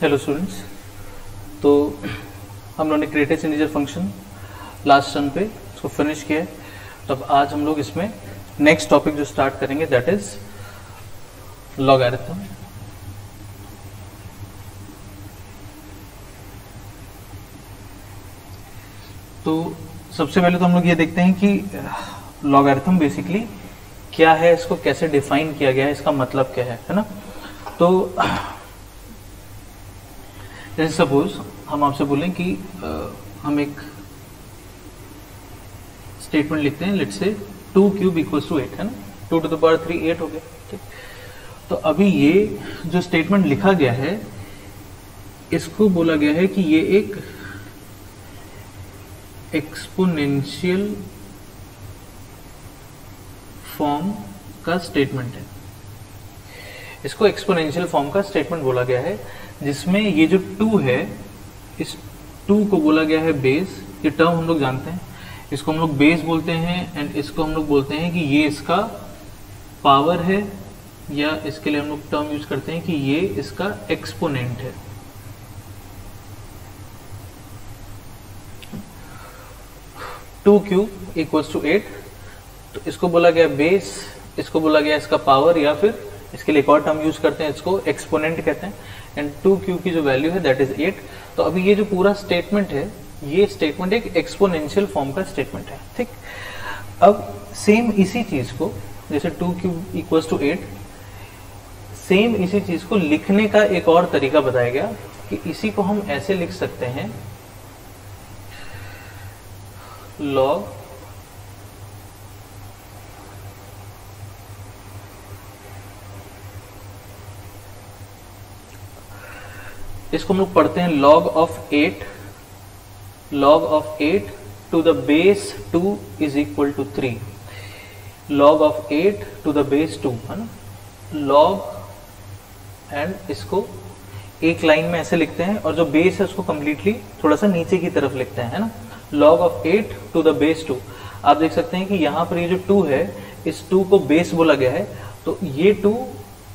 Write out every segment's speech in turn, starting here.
Hello students. तो हम लोगों ने created integer function last term पे इसको फिनिश किया है। तो अब आज हम लोग इसमें नेक्स्ट टॉपिक जो स्टार्ट करेंगे दैट इज लॉगरिथम। तो सबसे पहले तो हम लोग ये देखते हैं कि लॉगरिथम बेसिकली क्या है, इसको कैसे डिफाइन किया गया है, इसका मतलब क्या है ना। तो जैसे सपोज हम आपसे बोलें कि हम एक स्टेटमेंट लिखते हैं, let's say 2 cube equals to 8 है ना, 2 टू द पावर 3 8 हो गया। ठीक, तो अभी ये जो स्टेटमेंट लिखा गया है इसको बोला गया है कि ये एक एक्सपोनेंशियल फॉर्म का स्टेटमेंट है। इसको एक्सपोनेंशियल फॉर्म का स्टेटमेंट बोला गया है, जिसमें ये जो 2 है, इस 2 को बोला गया है बेस। ये टर्म हम लोग जानते हैं, इसको हम लोग बेस बोलते हैं एंड इसको हम लोग बोलते हैं कि ये इसका पावर है, या इसके लिए हम लोग टर्म यूज करते हैं कि ये इसका एक्सपोनेंट है। टू क्यूब इक्वल्स टू 8, तो इसको बोला गया बेस, इसको बोला गया इसका पावर, या फिर इसके लिए एक और टर्म यूज करते हैं, इसको एक्सपोनेंट कहते हैं। एंड 2 क्यूब की जो वैल्यू है दैट इज 8। तो अभी ये जो पूरा स्टेटमेंट है, ये स्टेटमेंट एक एक्सपोनेंशियल फॉर्म का स्टेटमेंट है। ठीक, अब सेम इसी चीज को, जैसे 2 क्यूब इक्वल्स टू 8, सेम इसी चीज को लिखने का एक और तरीका बताया गया कि इसी को हम ऐसे लिख सकते हैं, लॉग इसको हम लोग पढ़ते हैं log of 8, log of 8 to the base 2 is equal to 3, log of 8 to the base 2 है ना, log, एंड इसको एक लाइन में ऐसे लिखते हैं, और जो बेस है उसको कंप्लीटली थोड़ा सा नीचे की तरफ लिखते हैं, है ना, log of 8 to the base 2। आप देख सकते हैं कि यहाँ पर ये जो 2 है, इस 2 को बेस बोला गया है, तो ये 2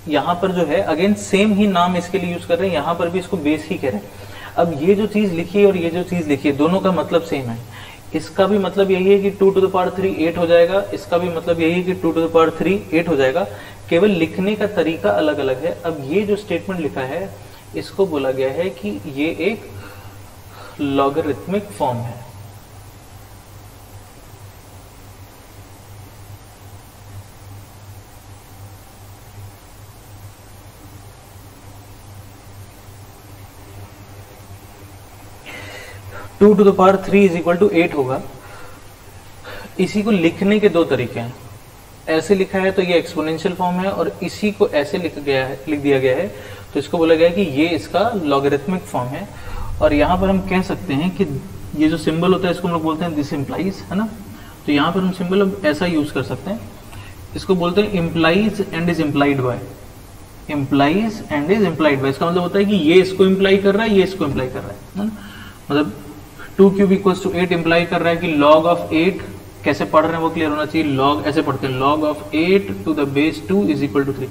यहाँ पर जो है अगेन सेम ही नाम इसके लिए यूज कर रहे हैं, यहाँ पर भी इसको बेस ही कह रहे हैं। अब ये जो चीज लिखी है और ये जो चीज लिखी है, दोनों का मतलब सेम है। इसका भी मतलब यही है कि 2 टू द पावर 3 8 हो जाएगा, इसका भी मतलब यही है कि 2 टू द पावर 3 8 हो जाएगा, केवल लिखने का तरीका अलग अलग है। अब ये जो स्टेटमेंट लिखा है इसको बोला गया है कि ये एक लॉगरिथमिक फॉर्म है। Two to the power 3 is equal to 8 होगा। इसी को लिखने के दो तरीके हैं, ऐसे लिखा है तो ये एक्सपोनेंशियल फॉर्म है, और इसी को ऐसे लिख दिया गया है तो इसको बोला गया है कि ये इसका लॉगरिथमिक फॉर्म है। और यहाँ पर हम कह सकते हैं कि ये जो सिंबल होता है इसको हम लोग बोलते हैं दिस इम्प्लाइज, है ना। तो यहाँ पर हम सिंबल ऐसा यूज कर सकते हैं, इसको बोलते हैं implies and is implied by, implies and is implied by. इसका मतलब होता है कि ये इसको इम्प्लाई कर रहा है, ये इसको इम्प्लाई कर रहा है ना। मतलब 2 क्यूब इक्वल्स टू 8 इम्प्लाई कर रहा है कि log ऑफ 8 कैसे पढ़ रहे हैं वो क्लियर होना चाहिए। log ऐसे पढ़ते हैं, log of 8 to the base 2 is equal to 3।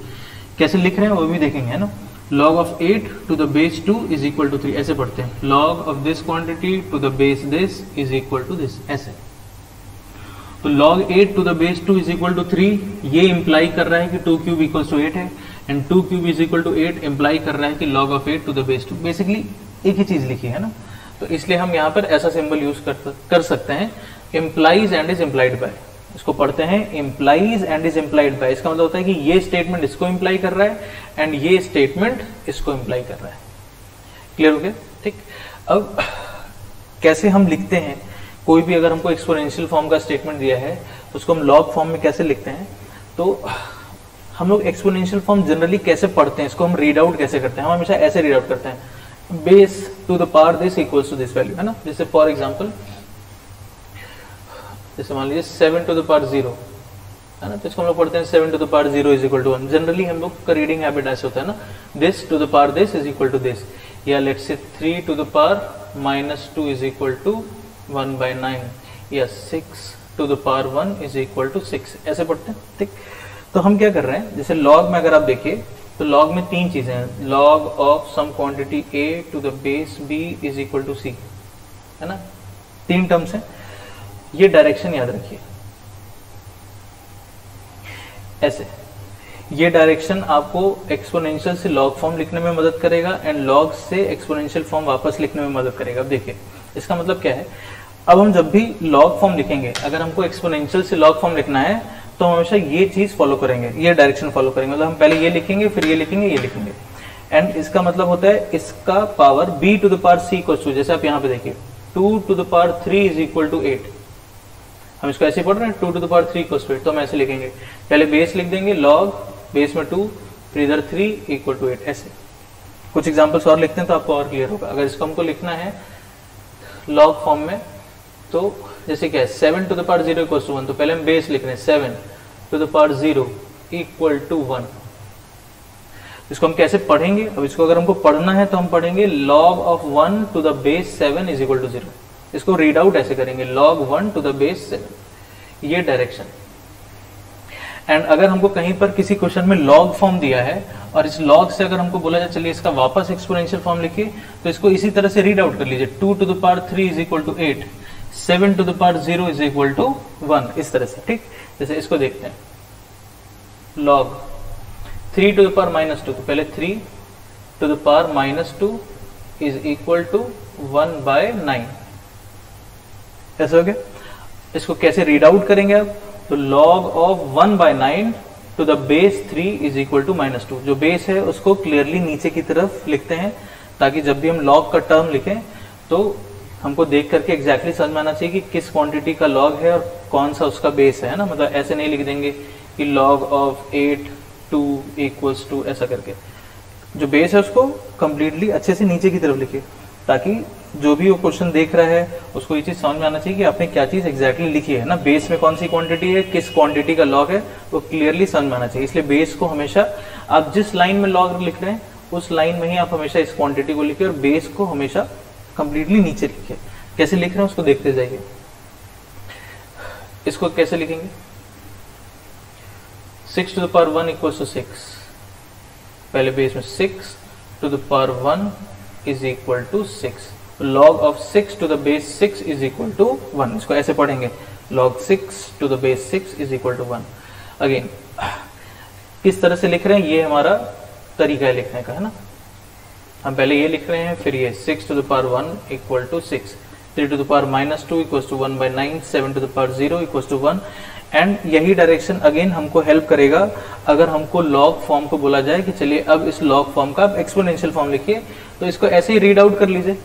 कैसे लिख रहे हैं वो भी देखेंगे, है ना। log of 8 to the base 2 is equal to 3 ऐसे पढ़ते हैं। log of this quantity to the base this is equal to this, ऐसे। तो log 8 to the base 2 is equal to 3 ये इंप्लाई कर रहा है कि 2 क्यूब इक्वल्स टू 8 है, and 2 cube is equal to 8 imply कर रहा है कि log of 8 to the base 2। Basically एक ही चीज लिखी है ना, तो इसलिए हम यहाँ पर ऐसा सिंबल यूज कर सकते हैं, implies and is implied by. इसको पढ़ते हैं implies and is implied by. इसका मतलब होता है कि ये स्टेटमेंट इसको इम्प्लाई कर रहा है एंड ये स्टेटमेंट इसको इम्प्लाई कर रहा है। क्लियर हो गया? ठीक, अब कैसे हम लिखते हैं, कोई भी अगर हमको एक्सपोनेंशियल फॉर्म का स्टेटमेंट दिया है तो उसको हम लॉग फॉर्म में कैसे लिखते हैं। तो हम लोग एक्सपोनेंशियल फॉर्म जनरली कैसे पढ़ते हैं, इसको हम रीड आउट कैसे करते हैं, हम हमेशा ऐसे रीड आउट करते हैं, base to the power this equals to this value, है ना। जैसे फॉर एग्जांपल, जैसे मान लीजिए 7 टू द पावर 0 है ना, तो इसको हम लोग पढ़ते हैं 7 to the power 0 is equal to 1। Generally हम लोग का रीडिंग हैबिट ऐसे होता है ना, this to the power this is equal to this, या let's say 3 to the power minus 2 is equal to 1/9, या 6 to the power 1 is equal to 6, ऐसे पढ़ते हैं। ठीक, तो हम क्या कर रहे हैं, जैसे लॉग में अगर आप देखिए तो लॉग में तीन चीजें हैं, log of some quantity a to the base b is equal to c, है ना, तीन टर्म्स हैं। ये डायरेक्शन याद रखिए, ऐसे ये डायरेक्शन आपको एक्सपोनेंशियल से लॉग फॉर्म लिखने में मदद करेगा एंड लॉग से एक्सपोनेंशियल फॉर्म वापस लिखने में मदद करेगा। अब देखिए इसका मतलब क्या है, अब हम जब भी लॉग फॉर्म लिखेंगे, अगर हमको एक्सपोनेंशियल से लॉग फॉर्म लिखना है तो हम हमेशा ये चीज फॉलो करेंगे, ये डायरेक्शन फॉलो करेंगे। मतलब हम पहले ये लिखेंगे, फिर ये लिखेंगे, ये लिखेंगे, एंड इसका मतलब होता है इसका power b to the power c equals to, जैसे आप यहाँ पे देखिए 2 to the power 3 is equal to 8। हम इसको ऐसे पढ़ रहे हैं 2 to the power 3 equals to 8, तो हम ऐसे लिखेंगे, पहले बेस लिख देंगे लॉग, बेस में 2, फिर इधर 3 इक्वल टू 8, ऐसे। कुछ एग्जांपल्स और लिखते हैं तो आपको और क्लियर होगा। अगर इसको हमको लिखना है लॉग फॉर्म में, तो जैसे क्या है 7 to the power 0 equal to 1, तो पहले हम बेस लिख रहे हैं 7 to the power 0 equal to 1। इसको हम कैसे पढ़ेंगे, अब इसको अगर हमको पढ़ना है तो हम पढ़ेंगे log of 1 to the base 7 is equal to 0। इसको रीड आउट ऐसे करेंगे log 1 टू द बेस 7, ये डायरेक्शन। एंड अगर हमको कहीं पर किसी क्वेश्चन में लॉग फॉर्म दिया है और इस लॉग से अगर हमको बोला जाए चलिए इसका वापस एक्सपोनेंशियल फॉर्म लिखिए, तो इसको इसी तरह से रीड आउट कर लीजिए, 2 to the power 3 is equal to 8, 7 to the power 0 is equal to 1, इस तरह से। ठीक, जैसे इसको देखते हैं, log 3 to the power minus 2, तो पहले 3 to the power minus 2 is equal to 1/9, ऐसा हो गया। इसको कैसे रीड आउट करेंगे आप, तो log of 1/9 to the base 3 is equal to -2। जो बेस है उसको क्लियरली नीचे की तरफ लिखते हैं, ताकि जब भी हम log का टर्म लिखें तो हमको देख करके एग्जैक्टली समझ में आना चाहिए कि किस क्वांटिटी का log है और कौन सा उसका बेस है ना। मतलब ऐसे नहीं लिख देंगे कि log ऑफ 8 2 इक्वल्स टू, ऐसा करके जो बेस है उसको कंप्लीटली अच्छे से नीचे की तरफ लिखिए, ताकि जो भी वो क्वेश्चन देख रहा है उसको ये चीज समझ में आना चाहिए कि आपने क्या चीज एग्जैक्टली लिखी है ना, बेस में कौन सी क्वांटिटी है, किस क्वांटिटी का लॉग है, वो क्लियरली समझ में आना चाहिए। इसलिए बेस को हमेशा आप जिस लाइन में लॉग लिख रहे हैं उस लाइन में ही आप हमेशा इस क्वांटिटी को लिखिए और बेस को हमेशा कंप्लीटली नीचे लिखिए। कैसे लिख रहे हैं उसको देखते जाइए। इसको कैसे लिखेंगे, 6 to the power 1 equal to 6, पहले बेस में 6 to the power 1 is equal to 6, log of 6 to the base 6 is equal to 1। इसको ऐसे पढ़ेंगे, log 6 to the base 6 is equal to 1। Again किस तरह से लिख रहे हैं, ये हमारा तरीका है लिखने का, है ना। हम पहले ये लिख रहे हैं, फिर ये 6 to the power 1 equal to 6, 3 to the power minus 2 equal to 1/9, 7 to the power 0 equal to 1। And यही डायरेक्शन अगेन हमको हेल्प करेगा अगर हमको लॉग फॉर्म को बोला जाए कि चलिए अब इस लॉग फॉर्म का एक्सपोनेंशियल फॉर्म लिखिए, तो इसको ऐसे ही रीड आउट कर लीजिए,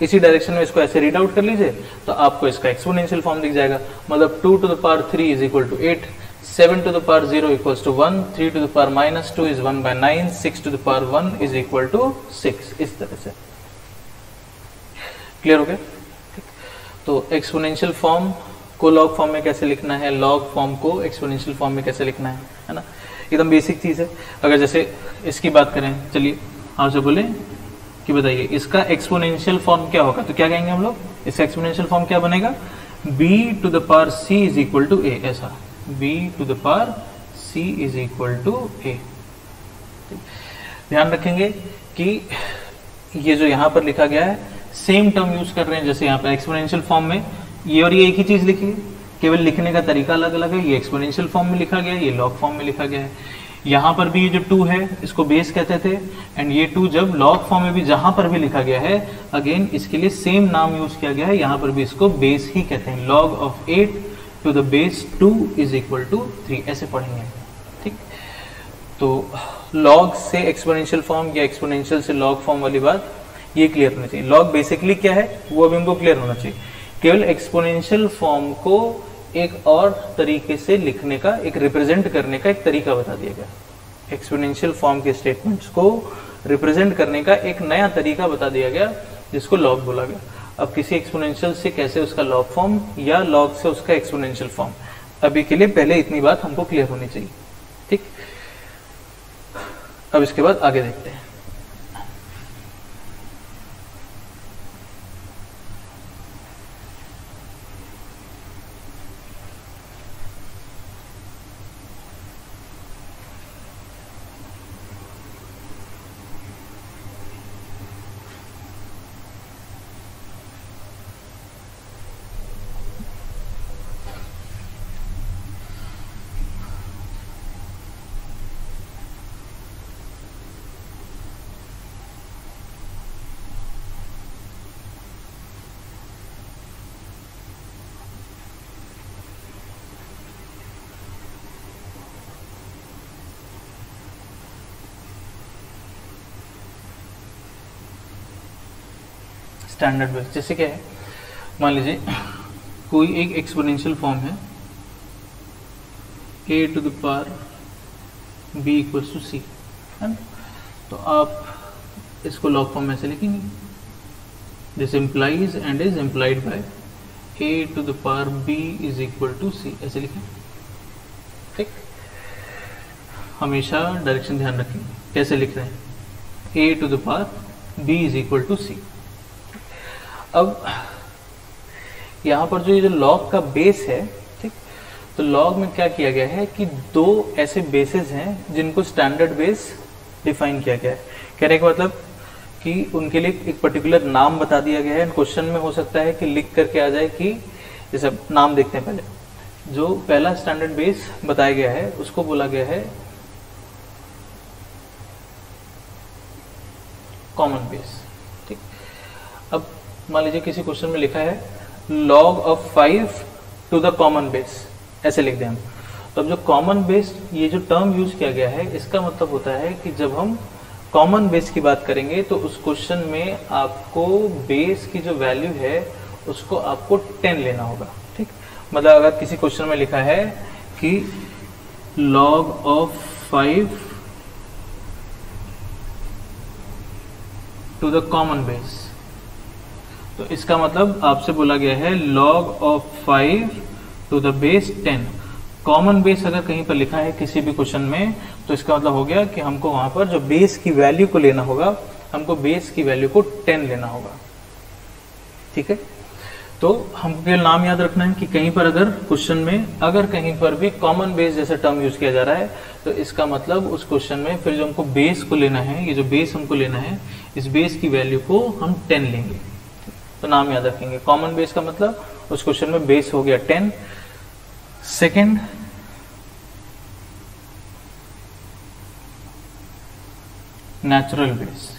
इसी डायरेक्शन में इसको ऐसे रीड आउट कर लीजिए, तो आपको इसका एक्सपोनेंशियल फॉर्म दिख जाएगा। मतलब 2 to the power 3 is equal to 8, 7 to the power 0 equals to 1, 3 to the power minus 2 is 1/9, 6 to the power 1 is equal to 6। इस तरह से क्लियर हो गया। तो एक्सपोनेंशियल फॉर्म को लॉग फॉर्म में कैसे लिखना है, लॉग फॉर्म को एक्सपोनेंशियल फॉर्म में कैसे लिखना है ना, एकदम बेसिक चीज है। अगर जैसे इसकी बात करें, चलिए आपसे बोले कि बताइए इसका एक्सपोनेंशियल फॉर्म क्या होगा, तो क्या कहेंगे हम लोग, इसका एक्सपोनेंशियल फॉर्म क्या बनेगा, b to the power c is equal to a, ऐसा b to the power c is equal to a। ध्यान रखेंगे कि ये जो यहां पर लिखा गया है सेम टर्म यूज कर रहे हैं, जैसे यहाँ पर एक्सपोनेंशियल फॉर्म में ये और ये एक ही चीज लिखी है, केवल लिखने का तरीका अलग अलग है। ये एक्सपोनेंशियल फॉर्म में लिखा गया है, ये लॉग फॉर्म में लिखा गया है। यहाँ पर भी ये जो 2 है इसको बेस कहते थे, एंड ये 2 जब लॉग फॉर्म में भी जहां पर भी लिखा गया है, अगेन इसके लिए सेम नाम यूज किया गया है, यहाँ पर भी इसको बेस ही कहते हैं। log of 8 to the base 2 is equal to 3, ऐसे पढ़ेंगे। ठीक, तो log से एक्सपोनेंशियल फॉर्म या एक्सपोनेंशियल से लॉग फॉर्म वाली बात ये क्लियर होनी चाहिए। log बेसिकली क्या है वो अभी हमको क्लियर होना चाहिए। केवल एक्सपोनेंशियल फॉर्म को एक और तरीके से लिखने का, एक रिप्रेजेंट करने का एक तरीका बता दिया गया। एक्सपोनेंशियल फॉर्म के स्टेटमेंट्स को रिप्रेजेंट करने का एक नया तरीका बता दिया गया, जिसको लॉग बोला गया। अब किसी एक्सपोनेंशियल से कैसे उसका लॉग फॉर्म या लॉग से उसका एक्सपोनेंशियल फॉर्म, अभी के लिए पहले इतनी बात हमको क्लियर होनी चाहिए। ठीक, अब इसके बाद आगे देखते हैं। स्टैंडर्ड बेस जैसे क्या है, मान लीजिए कोई एक एक्सपोनेंशियल फॉर्म है a to the power b equals to c, है ना। तो आप इसको लॉग फॉर्म में से लिखेंगे, this implies and is implied by a to the power b is equal to c, ऐसे लिखें। ठीक, हमेशा डायरेक्शन ध्यान रखेंगे कैसे लिख रहे हैं, a to the power b is equal to c। अब यहां पर जो ये जो लॉग का बेस है, ठीक, तो लॉग में क्या किया गया है कि दो ऐसे बेसिस हैं जिनको स्टैंडर्ड बेस डिफाइन किया गया है। कहने का मतलब कि उनके लिए एक पर्टिकुलर नाम बता दिया गया है। क्वेश्चन में हो सकता है कि लिख करके आ जाए कि जैसे नाम देखते हैं, पहले जो पहला स्टैंडर्ड बेस बताया गया है उसको बोला गया है कॉमन बेस। ठीक, अब मान लीजिए किसी क्वेश्चन में लिखा है log of 5 to the common base, ऐसे लिख दें हम। तो अब जो कॉमन बेस ये जो टर्म यूज किया गया है, इसका मतलब होता है कि जब हम कॉमन बेस की बात करेंगे तो उस क्वेश्चन में आपको बेस की जो वैल्यू है उसको आपको 10 लेना होगा। ठीक, मतलब अगर किसी क्वेश्चन में लिखा है कि log of 5 to the common base, तो इसका मतलब आपसे बोला गया है log of 5 to the base 10। Common base अगर कहीं पर लिखा है किसी भी क्वेश्चन में, तो इसका मतलब हो गया कि हमको वहां पर जो बेस की वैल्यू को लेना होगा, हमको बेस की वैल्यू को 10 लेना होगा। ठीक है, तो हमको केवल नाम याद रखना है कि कहीं पर अगर क्वेश्चन में अगर कहीं पर भी कॉमन बेस जैसा टर्म यूज किया जा रहा है, तो इसका मतलब उस क्वेश्चन में फिर जो हमको बेस को लेना है, ये जो बेस हमको लेना है, इस बेस की वैल्यू को हम 10 लेंगे। तो नाम याद रखेंगे, कॉमन बेस का मतलब उस क्वेश्चन में बेस हो गया 10। Second, natural base.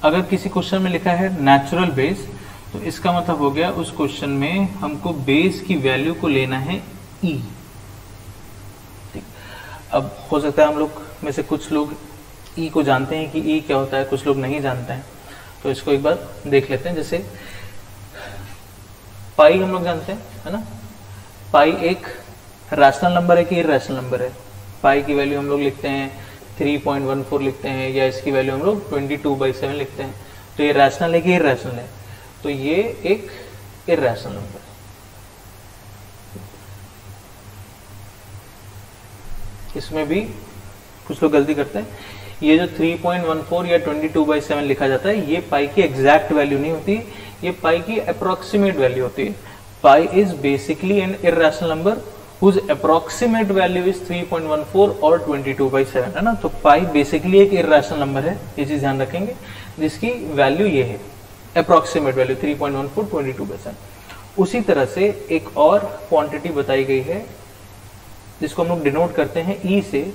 अगर किसी क्वेश्चन में लिखा है नेचुरल बेस, तो इसका मतलब हो गया उस क्वेश्चन में हमको बेस की वैल्यू को लेना है e। ठीक, अब हो सकता है हम लोग में से कुछ लोग e को जानते हैं कि e क्या होता है, कुछ लोग नहीं जानते हैं, तो इसको एक बार देख लेते हैं। जैसे पाई हम लोग जानते हैं, है ना। पाई एक रैशनल नंबर है कि इरैशनल नंबर है। पाई की वैल्यू हम लोग लिखते हैं 3.14 लिखते हैं, या इसकी वैल्यू हम लोग 22/7 लिखते हैं। तो ये रैशनल है कि इरैशनल है, तो ये एक इरैशनल नंबर है। इसमें भी कुछ लोग गलती करते हैं, ये जो 3.14 या 22/7 लिखा जाता है, ये पाई की एग्जैक्ट वैल्यू नहीं होती, ये पाई की अप्रोक्सीमेट वैल्यू होती है। Pi is basically an irrational number whose approximate value is 3.14 और 22/7, है ना। तो पाई बेसिकली एक इरैशनल नंबर है, ये चीज ध्यान रखेंगे, जिसकी वैल्यू ये है अप्रोक्सीमेट वैल्यू 3.14 22%। उसी तरह से एक और क्वांटिटी बताई गई है जिसको हम लोग डिनोट करते हैं ई से।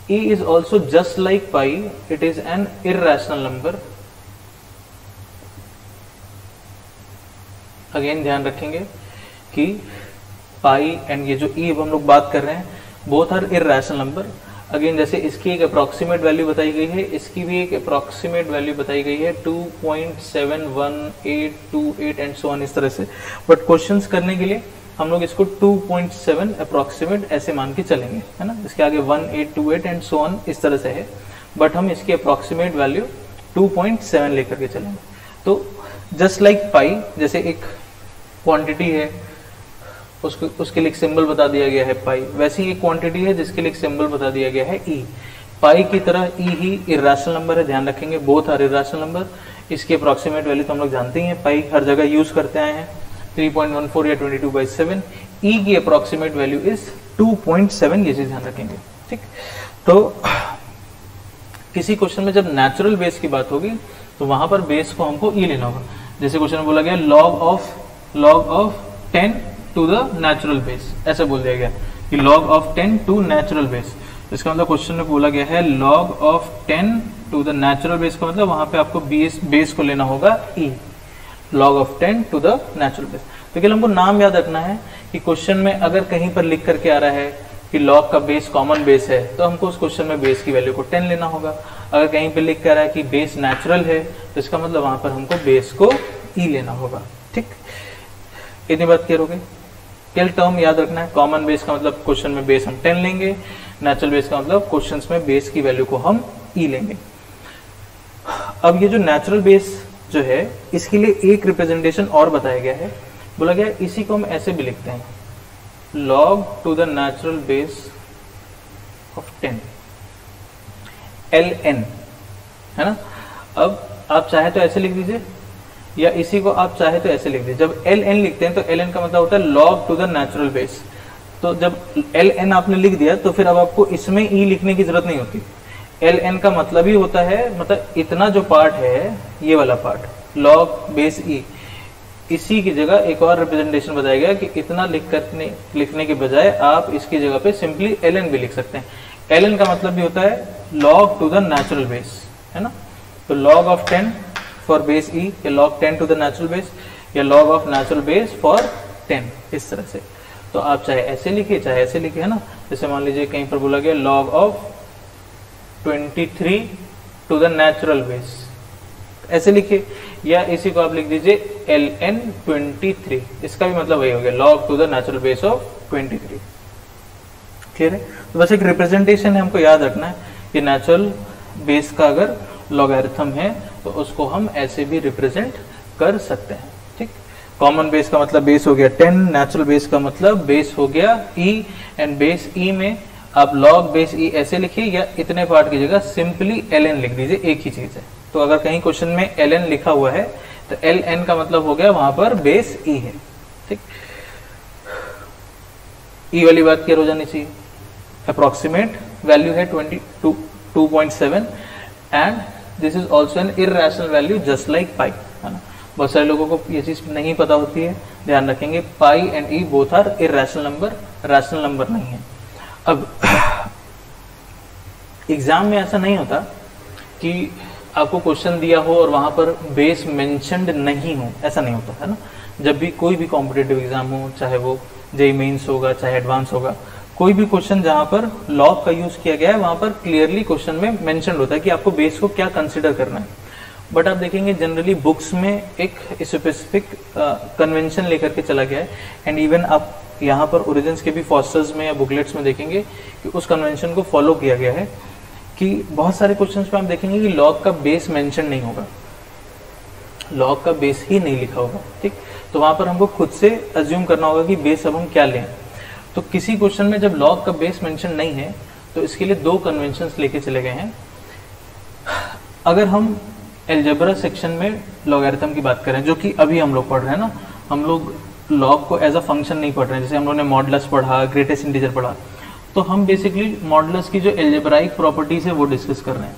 E is also just like pi, it is an irrational number। Again ध्यान रखेंगे कि पाई एंड ये जो E हम लोग बात कर रहे हैं, both are irrational number. Again जैसे इसकी एक अप्रोक्सीमेट वैल्यू बताई गई है, इसकी भी एक अप्रोक्सीमेट वैल्यू बताई गई है 2.71828 एंड सो ऑन, इस तरह से। बट क्वेश्चंस करने के लिए हम लोग इसको 2.7 अप्रोक्सीमेट ऐसे मान के चलेंगे, है ना। इसके आगे 1828 एंड सो ऑन इस तरह से है, बट हम इसकी अप्रोक्सीमेट वैल्यू 2.7 लेकर के चलेंगे। तो जस्ट लाइक पाई, जैसे एक क्वांटिटी है उसके लिए एक सिंबल बता दिया गया है पाई, वैसी एक क्वांटिटी है जिसके लिए एक सिंबल बता दिया गया है ई। पाई की तरह ई ही इरैशनल नंबर है, ध्यान रखेंगे, बोथ आर इरैशनल नंबर। इसकी अप्रोक्सीमेट वैल्यू तो हम लोग जानते ही हैं, पाई हर जगह यूज करते आए हैं, 3.14 या 22/7। ई की अप्रोक्सीमेट वैल्यू इज 2.7, ये चीज ध्यान रखेंगे। ठीक, तो किसी क्वेश्चन में जब नेचुरल बेस की बात होगी तो वहां पर बेस को हमको ई लेना होगा। जैसे क्वेश्चन में बोला गया log of 10 to the natural base, ऐसे बोल दिया गया कि log of 10 to natural base. इसका मतलब क्वेश्चन में बोला गया है log of 10 to the natural base का मतलब वहां पे आपको बेस को लेना होगा e, log of 10 to the natural base. तो केवल हमको नाम याद रखना है कि क्वेश्चन में अगर कहीं पर लिख करके आ रहा है कि log का बेस कॉमन बेस है, तो हमको उस क्वेश्चन में बेस की वैल्यू को 10 लेना होगा। अगर कहीं पे लिख कर रहा है कि बेस नेचुरल है तो इसका मतलब वहां पर हमको बेस को ई लेना होगा। ठीक, इतनी बात क्लियर हो गई। केवल टर्म याद रखना है, कॉमन बेस का मतलब क्वेश्चन में बेस हम 10 लेंगे, नेचुरल बेस का मतलब क्वेश्चन में बेस की वैल्यू को हम ई लेंगे। अब ये जो नेचुरल बेस जो है इसके लिए एक रिप्रेजेंटेशन और बताया गया है, बोला गया इसी को हम ऐसे भी लिखते हैं, log to the natural base of 10 ln, है ना। अब आप चाहे तो ऐसे लिख दीजिए या इसी को आप चाहे तो ऐसे लिख दीजिए। जब ln लिखते हैं तो ln का मतलब होता है log to the natural base. तो जब ln आपने लिख दिया तो फिर अब आपको इसमें e लिखने की जरूरत नहीं होती। ln का मतलब ही होता है, मतलब इतना जो पार्ट है ये वाला पार्ट log बेस e, इसी की जगह एक और रिप्रेजेंटेशन बताया गया कि इतना लिखने के बजाय आप इसकी जगह पे सिंपली ln भी लिख सकते हैं। ln का मतलब भी होता है log to the natural base, है ना। तो log of 10 for base e या log 10 to the natural base या log of natural base for 10, इस तरह से। तो आप चाहे ऐसे लिखिए चाहे ऐसे लिखिए, है ना। जैसे मान लीजिए कहीं पर बोला गया log of 23 to the natural base, ऐसे लिखिए, या इसी को आप लिख दीजिए ln 23, इसका भी मतलब वही हो गया log to the natural base of 23। Clear है। तो बस एक रिप्रेजेंटेशन है, हमको याद रखना है कि नेचुरल बेस का अगर लॉगरिथम है तो उसको हम ऐसे भी रिप्रेजेंट कर सकते हैं। ठीक, कॉमन बेस का मतलब बेस हो गया 10, नेचुरल बेस का मतलब बेस हो गया e, एंड बेस e में आप log बेस e ऐसे लिखिए या इतने पार्ट की जगह सिंपली ln लिख दीजिए, एक ही चीज है। तो अगर कहीं क्वेश्चन में ln लिखा हुआ है तो ln का मतलब हो गया वहां पर बेस e है। ठीक, e वाली बात क्लियर हो जानी चाहिए। अप्रोक्सीमेट वैल्यू है 2.7 and this is also an irrational value just like pi, है ना। बहुत सारे लोगों को ये चीज नहीं पता होती है, ध्यान रखेंगे pi and E both are irrational number, rational number नहीं है। अब एग्जाम में ऐसा नहीं होता कि आपको क्वेश्चन दिया हो और वहां पर बेस मेंशन्ड नहीं हो, ऐसा नहीं होता, है ना। जब भी कोई भी कॉम्पिटिटिव एग्जाम हो, चाहे वो जेईई मेंस होगा चाहे एडवांस होगा, कोई भी क्वेश्चन जहां पर लॉग का यूज किया गया है वहां पर क्लियरली क्वेश्चन में मेंशन होता है कि आपको बेस को क्या कंसिडर करना है। बट आप देखेंगे जनरली बुक्स में एक स्पेसिफिक कन्वेंशन लेकर के चला गया है, एंड इवन आप यहाँ पर ओरिजिन्स के भी फॉस्टर्स में या बुकलेट्स में देखेंगे कि उस कन्वेंशन को फॉलो किया गया है कि बहुत सारे क्वेश्चंस पे आप देखेंगे कि लॉग का बेस मेंशन नहीं होगा, लॉग का बेस ही नहीं लिखा होगा। ठीक, तो वहां पर हमको खुद से अज्यूम करना होगा कि बेस अब हम क्या लें। तो किसी क्वेश्चन में जब लॉग का बेस मेंशन नहीं है तो इसके लिए दो कन्वेंशंस लेके चले गए हैं। अगर हम एल्जेब्रा सेक्शन में लॉगरिथम की बात करें, जो कि अभी हम लोग पढ़ रहे हैं ना, हम लोग लॉग को एज अ फंक्शन नहीं पढ़ रहे हैं। जैसे हम लोगों ने मॉडुलस पढ़ा, ग्रेटेस्ट इंटीजर पढ़ा, तो हम बेसिकली मॉडुलस की जो एल्जेब्राइक प्रॉपर्टीज है वो डिस्कस कर रहे हैं,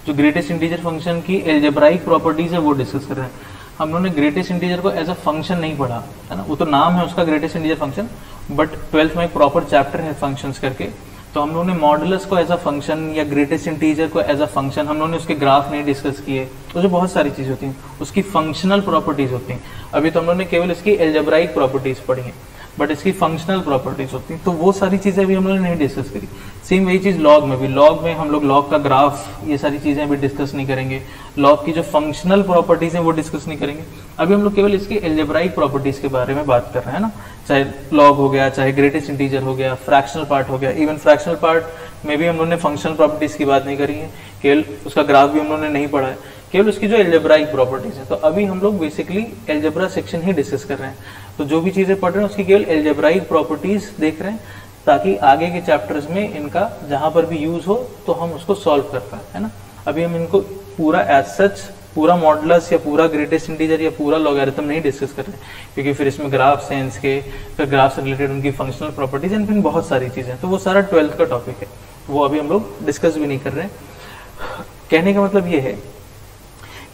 जो ग्रेटेस्ट इंटीजर फंक्शन की एल्जेब्राइक प्रॉपर्टीज है वो डिस्कस कर रहे हैं। हम लोगों ने ग्रेटेस्ट इंटीजर को एज अ फंक्शन नहीं पढ़ा, है ना। वो तो नाम है उसका greatest integer function, but 12th में एक प्रॉपर चैप्टर है फंक्शंस करके, तो हम लोगों ने मॉडुलस को एज अ फंक्शन या ग्रेटेस्ट इंटीजर को एज अ फंक्शन, हम लोगों ने उसके ग्राफ नहीं डिस्कस किए। तो जो बहुत सारी चीजें होती हैं उसकी फंक्शनल प्रॉपर्टीज होती हैं। अभी तो हम लोगों ने केवल इसकी एल्जेब्राइक प्रॉपर्टीज पढ़ी हैं, बट इसकी फंक्शनल प्रॉपर्टीज होती हैं, तो वो सारी चीजें भी हम लोगों ने नहीं डिस्कस करी। सेम वही चीज लॉग में भी, लॉग में हम लोग लॉग का ग्राफ ये सारी चीजें अभी डिस्कस नहीं करेंगे, लॉग की जो फंक्शनल प्रॉपर्टीज हैं वो डिस्कस नहीं करेंगे। अभी हम लोग केवल इसकी एल्जेब्राइक प्रॉपर्टीज के बारे में बात कर रहे हैं ना, चाहे लॉग हो गया, चाहे ग्रेटेस्ट इंटीजर हो गया, फ्रैक्शनल पार्ट हो गया। इवन फ्रैक्शनल पार्ट में भी हम लोगों ने फंक्शनल प्रॉपर्टीज की बात नहीं करी है, केवल उसका ग्राफ भी हम लोगों ने नहीं पढ़ा है, केवल उसकी जो एल्जेब्राइक प्रॉपर्टीज है। तो अभी हम लोग बेसिकली एल्जेब्रा सेक्शन ही डिस्कस कर रहे हैं, तो जो भी चीजें पढ़ रहे हैं उसकी केवल एल्जेब्राइक प्रॉपर्टीज देख रहे हैं, ताकि आगे के चैप्टर्स में इनका जहां पर भी यूज हो तो हम उसको सॉल्व कर पाए, है ना। अभी हम इनको पूरा एज सच पूरा मॉडुलस या पूरा ग्रेटेस्ट इंटीजर या पूरा लॉगरिथम नहीं डिस्कस कर रहे हैं, क्योंकि फिर इसमें ग्राफ सेंस के, फिर ग्राफ से रिलेटेड उनकी फंक्शनल प्रॉपर्टीज एंड फिर बहुत सारी चीजें, तो वो सारा 12th का टॉपिक है, वो अभी हम लोग डिस्कस भी नहीं कर रहे हैं। कहने का मतलब ये है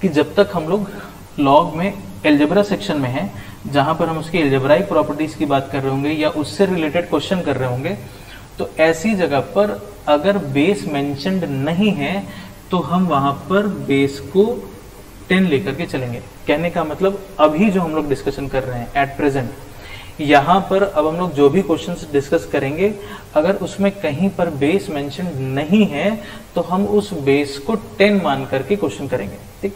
कि जब तक हम लोग लॉग में एल्जेब्रा सेक्शन में है, जहां पर हम उसकी एल्जेब्राइक प्रॉपर्टीज की बात कर रहे होंगे या उससे रिलेटेड क्वेश्चन कर रहे होंगे, तो ऐसी जगह पर अगर बेस मेंशन्ड नहीं है तो हम वहां पर बेस को 10 लेकर के चलेंगे। कहने का मतलब अभी जो हम लोग डिस्कशन कर रहे हैं एट प्रेजेंट, यहाँ पर अब हम लोग जो भी क्वेश्चंस डिस्कस करेंगे, अगर उसमें कहीं पर बेस मेंशन नहीं है तो हम उस बेस को 10 मान करके क्वेश्चन करेंगे, ठीक।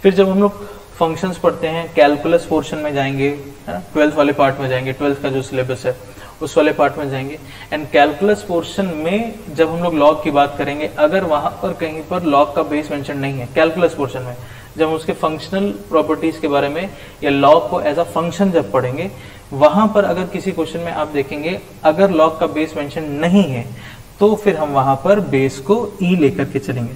फिर जब हम लोग फंक्शंस पढ़ते हैं, कैलकुलस पोर्शन में जाएंगे, है ना, 12th वाले पार्ट में जाएंगे, 12th का जो सिलेबस है उस वाले पार्ट में जाएंगे। एंड कैलकुलस पोर्शन में जब हम लोग लॉग की बात करेंगे, अगर वहां पर कहीं पर लॉग का बेस मेंशन नहीं है कैलकुलस पोर्शन में, जब हम उसके फंक्शनल प्रॉपर्टीज के बारे में या लॉग को एज अ फंक्शन जब पढ़ेंगे, वहां पर अगर किसी क्वेश्चन में आप देखेंगे अगर लॉग का बेस मेंशन नहीं है तो फिर हम वहां पर बेस को ई लेकर के चलेंगे।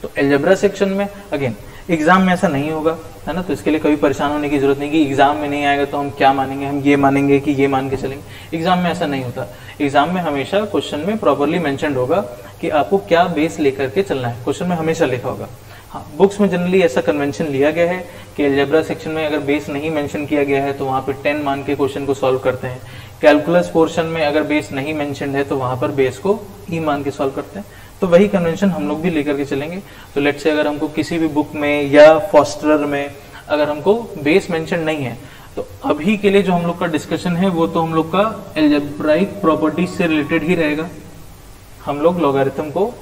तो अलजेब्रा सेक्शन में अगेन एग्जाम में ऐसा नहीं होगा, है ना, तो इसके लिए कभी परेशान होने की जरूरत नहीं कि एग्जाम में नहीं आएगा तो हम क्या मानेंगे, हम ये मानेंगे कि ये मान के चलेंगे। एग्जाम में ऐसा नहीं होता। एग्जाम में हमेशा क्वेश्चन में प्रॉपरली मेंशन्ड होगा कि आपको क्या बेस लेकर के चलना है, क्वेश्चन में हमेशा लिखा होगा। हाँ, बुक्स में जनरली ऐसा कन्वेंशन लिया गया है कि अलजेब्रा सेक्शन में अगर बेस नहीं मेंशन किया गया है तो वहां पे 10 मान के क्वेश्चन को सॉल्व करते हैं। कैलकुलस पोर्शन में अगर बेस नहीं मेंशन्ड है तो वहां पर बेस को ई मान के सॉल्व करते हैं। तो वही कन्वेंशन हम लोग भी लेकर के चलेंगे। तो लेट्स से अगर हमको किसी भी बुक में या फॉस्टरर में अगर हमको बेस मेंशन नहीं है तो अभी के लिए जो हम लोग का डिस्कशन है वो तो हम लोग का अलजेब्राइक प्रॉपर्टीज से रिलेटेड ही रहेगा। हम लोग लॉगरिथम को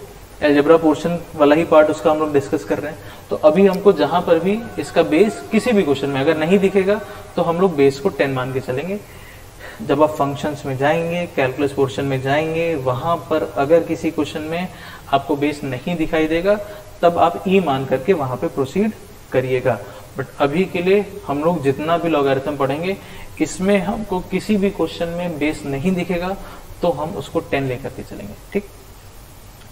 अलजेब्रा पोर्शन वाला ही पार्ट उसका हम लोग डिस्कस कर रहे हैं। तो अभी हमको जहां पर भी इसका बेस किसी भी क्वेश्चन में अगर नहीं दिखेगा तो हम लोग बेस को 10 मान के चलेंगे। जब आप फंक्शंस में जाएंगे, कैलकुलस पोर्शन में जाएंगे, वहां पर अगर किसी क्वेश्चन में आपको बेस नहीं दिखाई देगा तब आप ई मान करके वहां पे प्रोसीड करिएगा। बट अभी के लिए हम लोग जितना भी लॉगरिथम पढ़ेंगे इसमें हमको किसी भी क्वेश्चन में बेस नहीं दिखेगा तो हम उसको 10 लेकर के चलेंगे, ठीक।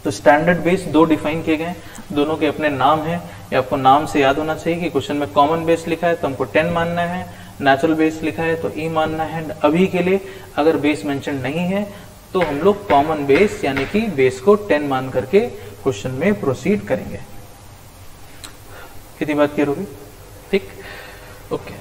तो स्टैंडर्ड बेस 2 डिफाइन किए गए, दोनों के अपने नाम है। ये आपको नाम से याद होना चाहिए कि क्वेश्चन में कॉमन बेस लिखा है तो हमको 10 मानना है, नेचुरल बेस लिखा है तो ई मानना है। अभी के लिए अगर बेस मेंशन नहीं है तो हम लोग कॉमन बेस यानी कि बेस को 10 मान करके क्वेश्चन में प्रोसीड करेंगे। कितनी बात क्लियर होगी, ठीक, ओके।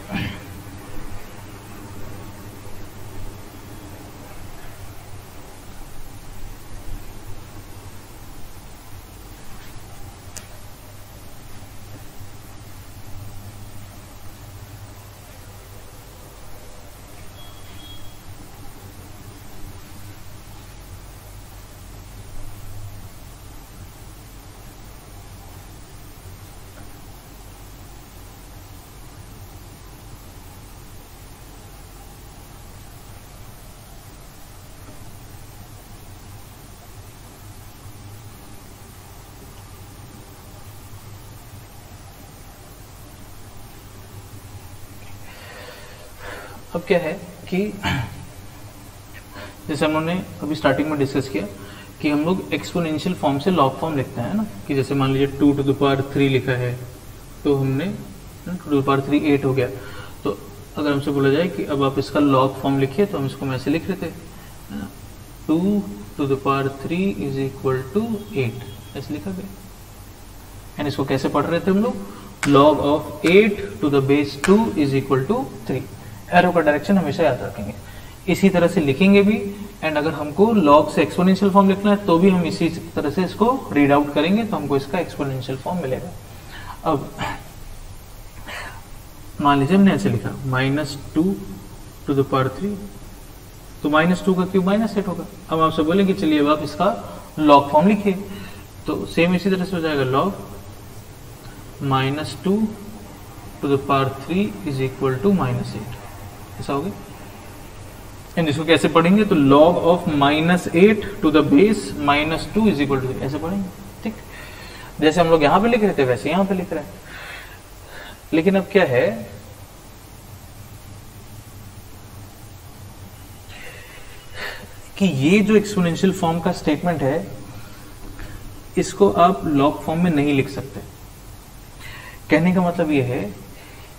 अब क्या है कि जैसे हम लोगों ने अभी स्टार्टिंग में डिस्कस किया कि हम लोग एक्सपोनेंशियल फॉर्म से लॉग फॉर्म लिखते हैं ना, कि जैसे मान लीजिए 2 to the power 3 लिखा है तो हमने 2 to the power 3 8 हो गया। तो अगर हमसे बोला जाए कि अब आप इसका लॉग फॉर्म लिखिए तो हम इसको में ऐसे लिख रहे थे 2 to the power 3 is equal to 8, ऐसे लिखा गया। एंड इसको कैसे पढ़ रहे थे हम लोग, log of 8 to the base 2 is equal to 3। Arrow का डायरेक्शन हमेशा याद रखेंगे, इसी तरह से लिखेंगे भी। एंड अगर हमको लॉग से एक्सपोनेंशियल फॉर्म लिखना है तो भी हम इसी तरह से इसको रीड आउट करेंगे तो हमको इसका एक्सपोनेंशियल फॉर्म मिलेगा। अब मान लीजिए हमने ऐसे लिखा -2 to the power 3, तो -2 का क्यूब -8 होगा। अब आपसे बोलेंगे चलिए अब आप इसका लॉग फॉर्म लिखिए, तो सेम इसी तरह से हो जाएगा log -2 to the power 3 is equal to -8, ऐसा हो गया। एंड इसको कैसे पढ़ेंगे तो log of -8 to the base -2 is equal to, ऐसे पढ़ेंगे, ठीक। जैसे हम लोग यहाँ पे लिख रहे थे वैसे यहाँ पे लिख रहे हैं। लेकिन अब क्या है कि ये जो एक्सपोनेंशियल फॉर्म का स्टेटमेंट है इसको आप लॉग फॉर्म में नहीं लिख सकते। कहने का मतलब ये है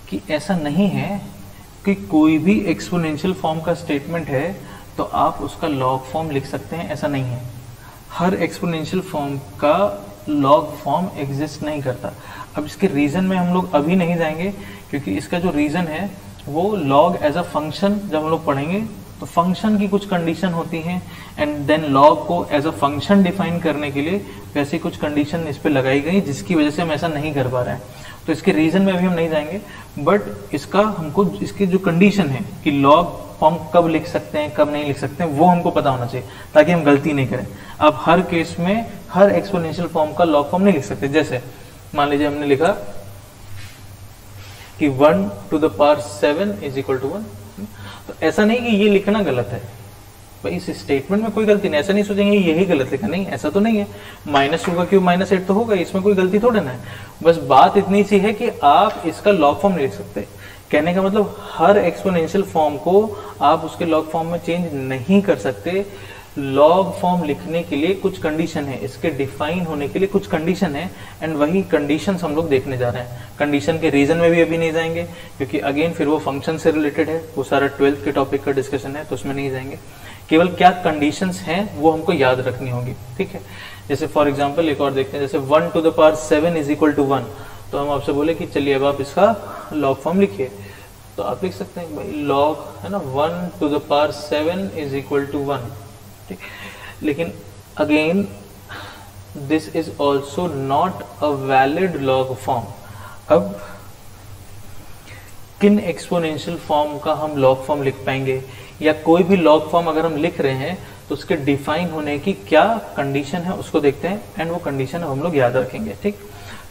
कि ऐसा नहीं है कि कोई भी एक्सपोनेंशियल फॉर्म का स्टेटमेंट है तो आप उसका लॉग फॉर्म लिख सकते हैं, ऐसा नहीं है। हर एक्सपोनेंशियल फॉर्म का लॉग फॉर्म एग्जिस्ट नहीं करता। अब इसके रीजन में हम लोग अभी नहीं जाएंगे क्योंकि इसका जो रीजन है वो लॉग एज अ फंक्शन जब हम लोग पढ़ेंगे तो फंक्शन की कुछ कंडीशन होती हैं एंड देन लॉग को एज अ फंक्शन डिफाइन करने के लिए वैसे कुछ कंडीशन इस पे लगाई गई जिसकी वजह से हम ऐसा नहीं कर पा रहे हैं। तो इसके रीजन में भी हम नहीं जाएंगे, बट इसका हमको इसकी जो कंडीशन है कि लॉग फॉर्म कब लिख सकते हैं कब नहीं लिख सकते हैं वो हमको पता होना चाहिए ताकि हम गलती नहीं करें। अब हर केस में हर एक्सपोनेंशियल फॉर्म का लॉग फॉर्म नहीं लिख सकते। जैसे मान लीजिए हमने लिखा कि 1 to the power 7 is equal to 1, तो ऐसा नहीं कि ये लिखना गलत है भाई, इस स्टेटमेंट में कोई गलती नहीं, ऐसा नहीं सोचेंगे यही गलत लिखा, नहीं ऐसा तो नहीं है। -2 का क्यूब -8 तो होगा, इसमें कोई गलती थोड़ा ना है। बस बात इतनी सी है कि आप इसका लॉग फॉर्म नहीं लिख सकते। कहने का मतलब हर एक्सपोनेंशियल फॉर्म को आप उसके लॉग फॉर्म में चेंज नहीं कर सकते। लॉग फॉर्म लिखने के लिए कुछ कंडीशन है, इसके डिफाइन होने के लिए कुछ कंडीशन है, एंड वही कंडीशंस हम लोग देखने जा रहे हैं। कंडीशन के रीजन में भी अभी नहीं जाएंगे क्योंकि अगेन फिर वो फंक्शन से रिलेटेड है, वो सारा 12th के टॉपिक का डिस्कशन है, तो उसमें नहीं जाएंगे। केवल क्या कंडीशंस हैं वो हमको याद रखनी होगी, ठीक है। जैसे फॉर एग्जांपल एक और देखते हैं, जैसे 1 to the power 7 is equal to 1, तो हम आपसे बोले कि चलिए अब आप इसका लॉग फॉर्म लिखिए, तो आप लिख सकते हैं भाई लॉग है ना 1 to the power 7 is equal to 1, ठीक। लेकिन again this is also not a valid log form. अब किन एक्सपोनेंशियल फॉर्म का हम लॉग फॉर्म लिख पाएंगे, या कोई भी लॉग फॉर्म अगर हम लिख रहे हैं तो उसके डिफाइन होने की क्या कंडीशन है उसको देखते हैं, एंड वो कंडीशन हम लोग याद रखेंगे, ठीक।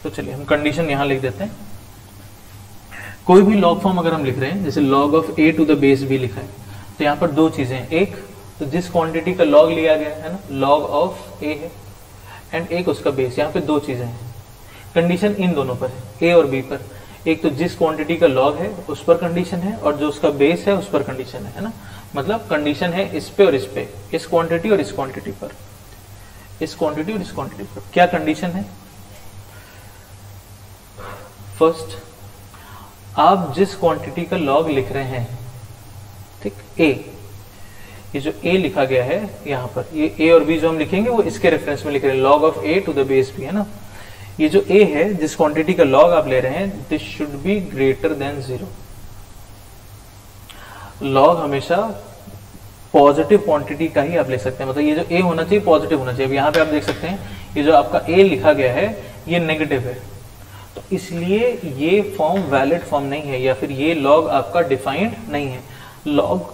तो चलिए हम कंडीशन यहां लिख देते हैं। कोई भी लॉग फॉर्म अगर हम लिख रहे हैं, जैसे log of a to the base b लिखा है, तो यहाँ पर दो चीजें हैं। एक तो जिस क्वांटिटी का log लिया गया है ना, log of a है, एंड एक उसका बेस। यहाँ पे दो चीजें हैं, कंडीशन इन दोनों पर है, a और b पर। एक तो जिस क्वांटिटी का log है उस पर कंडीशन है, और जो उसका बेस है उस पर कंडीशन है ना। मतलब कंडीशन है इस पे और इस पे, इस क्वांटिटी और इस क्वांटिटी पर, इस क्वांटिटी और इस क्वांटिटी पर। क्या कंडीशन है? फर्स्ट, आप जिस क्वांटिटी का log लिख रहे हैं, ठीक, a, ये जो a लिखा गया है यहाँ पर, ये a और b जो हम लिखेंगे वो इसके रेफरेंस में लिख रहे हैं, log of a to the base b है ना। ये जो a है, जिस क्वांटिटी का log आप ले रहे हैं, this should be greater than 0। log हमेशा पॉजिटिव क्वांटिटी का ही आप ले सकते हैं, मतलब ये जो a होना चाहिए पॉजिटिव होना चाहिए। अब यहाँ पे आप देख सकते हैं ये जो आपका a लिखा गया है ये नेगेटिव है, तो इसलिए ये फॉर्म वैलिड फॉर्म नहीं है, या फिर ये log आपका डिफाइंड नहीं है।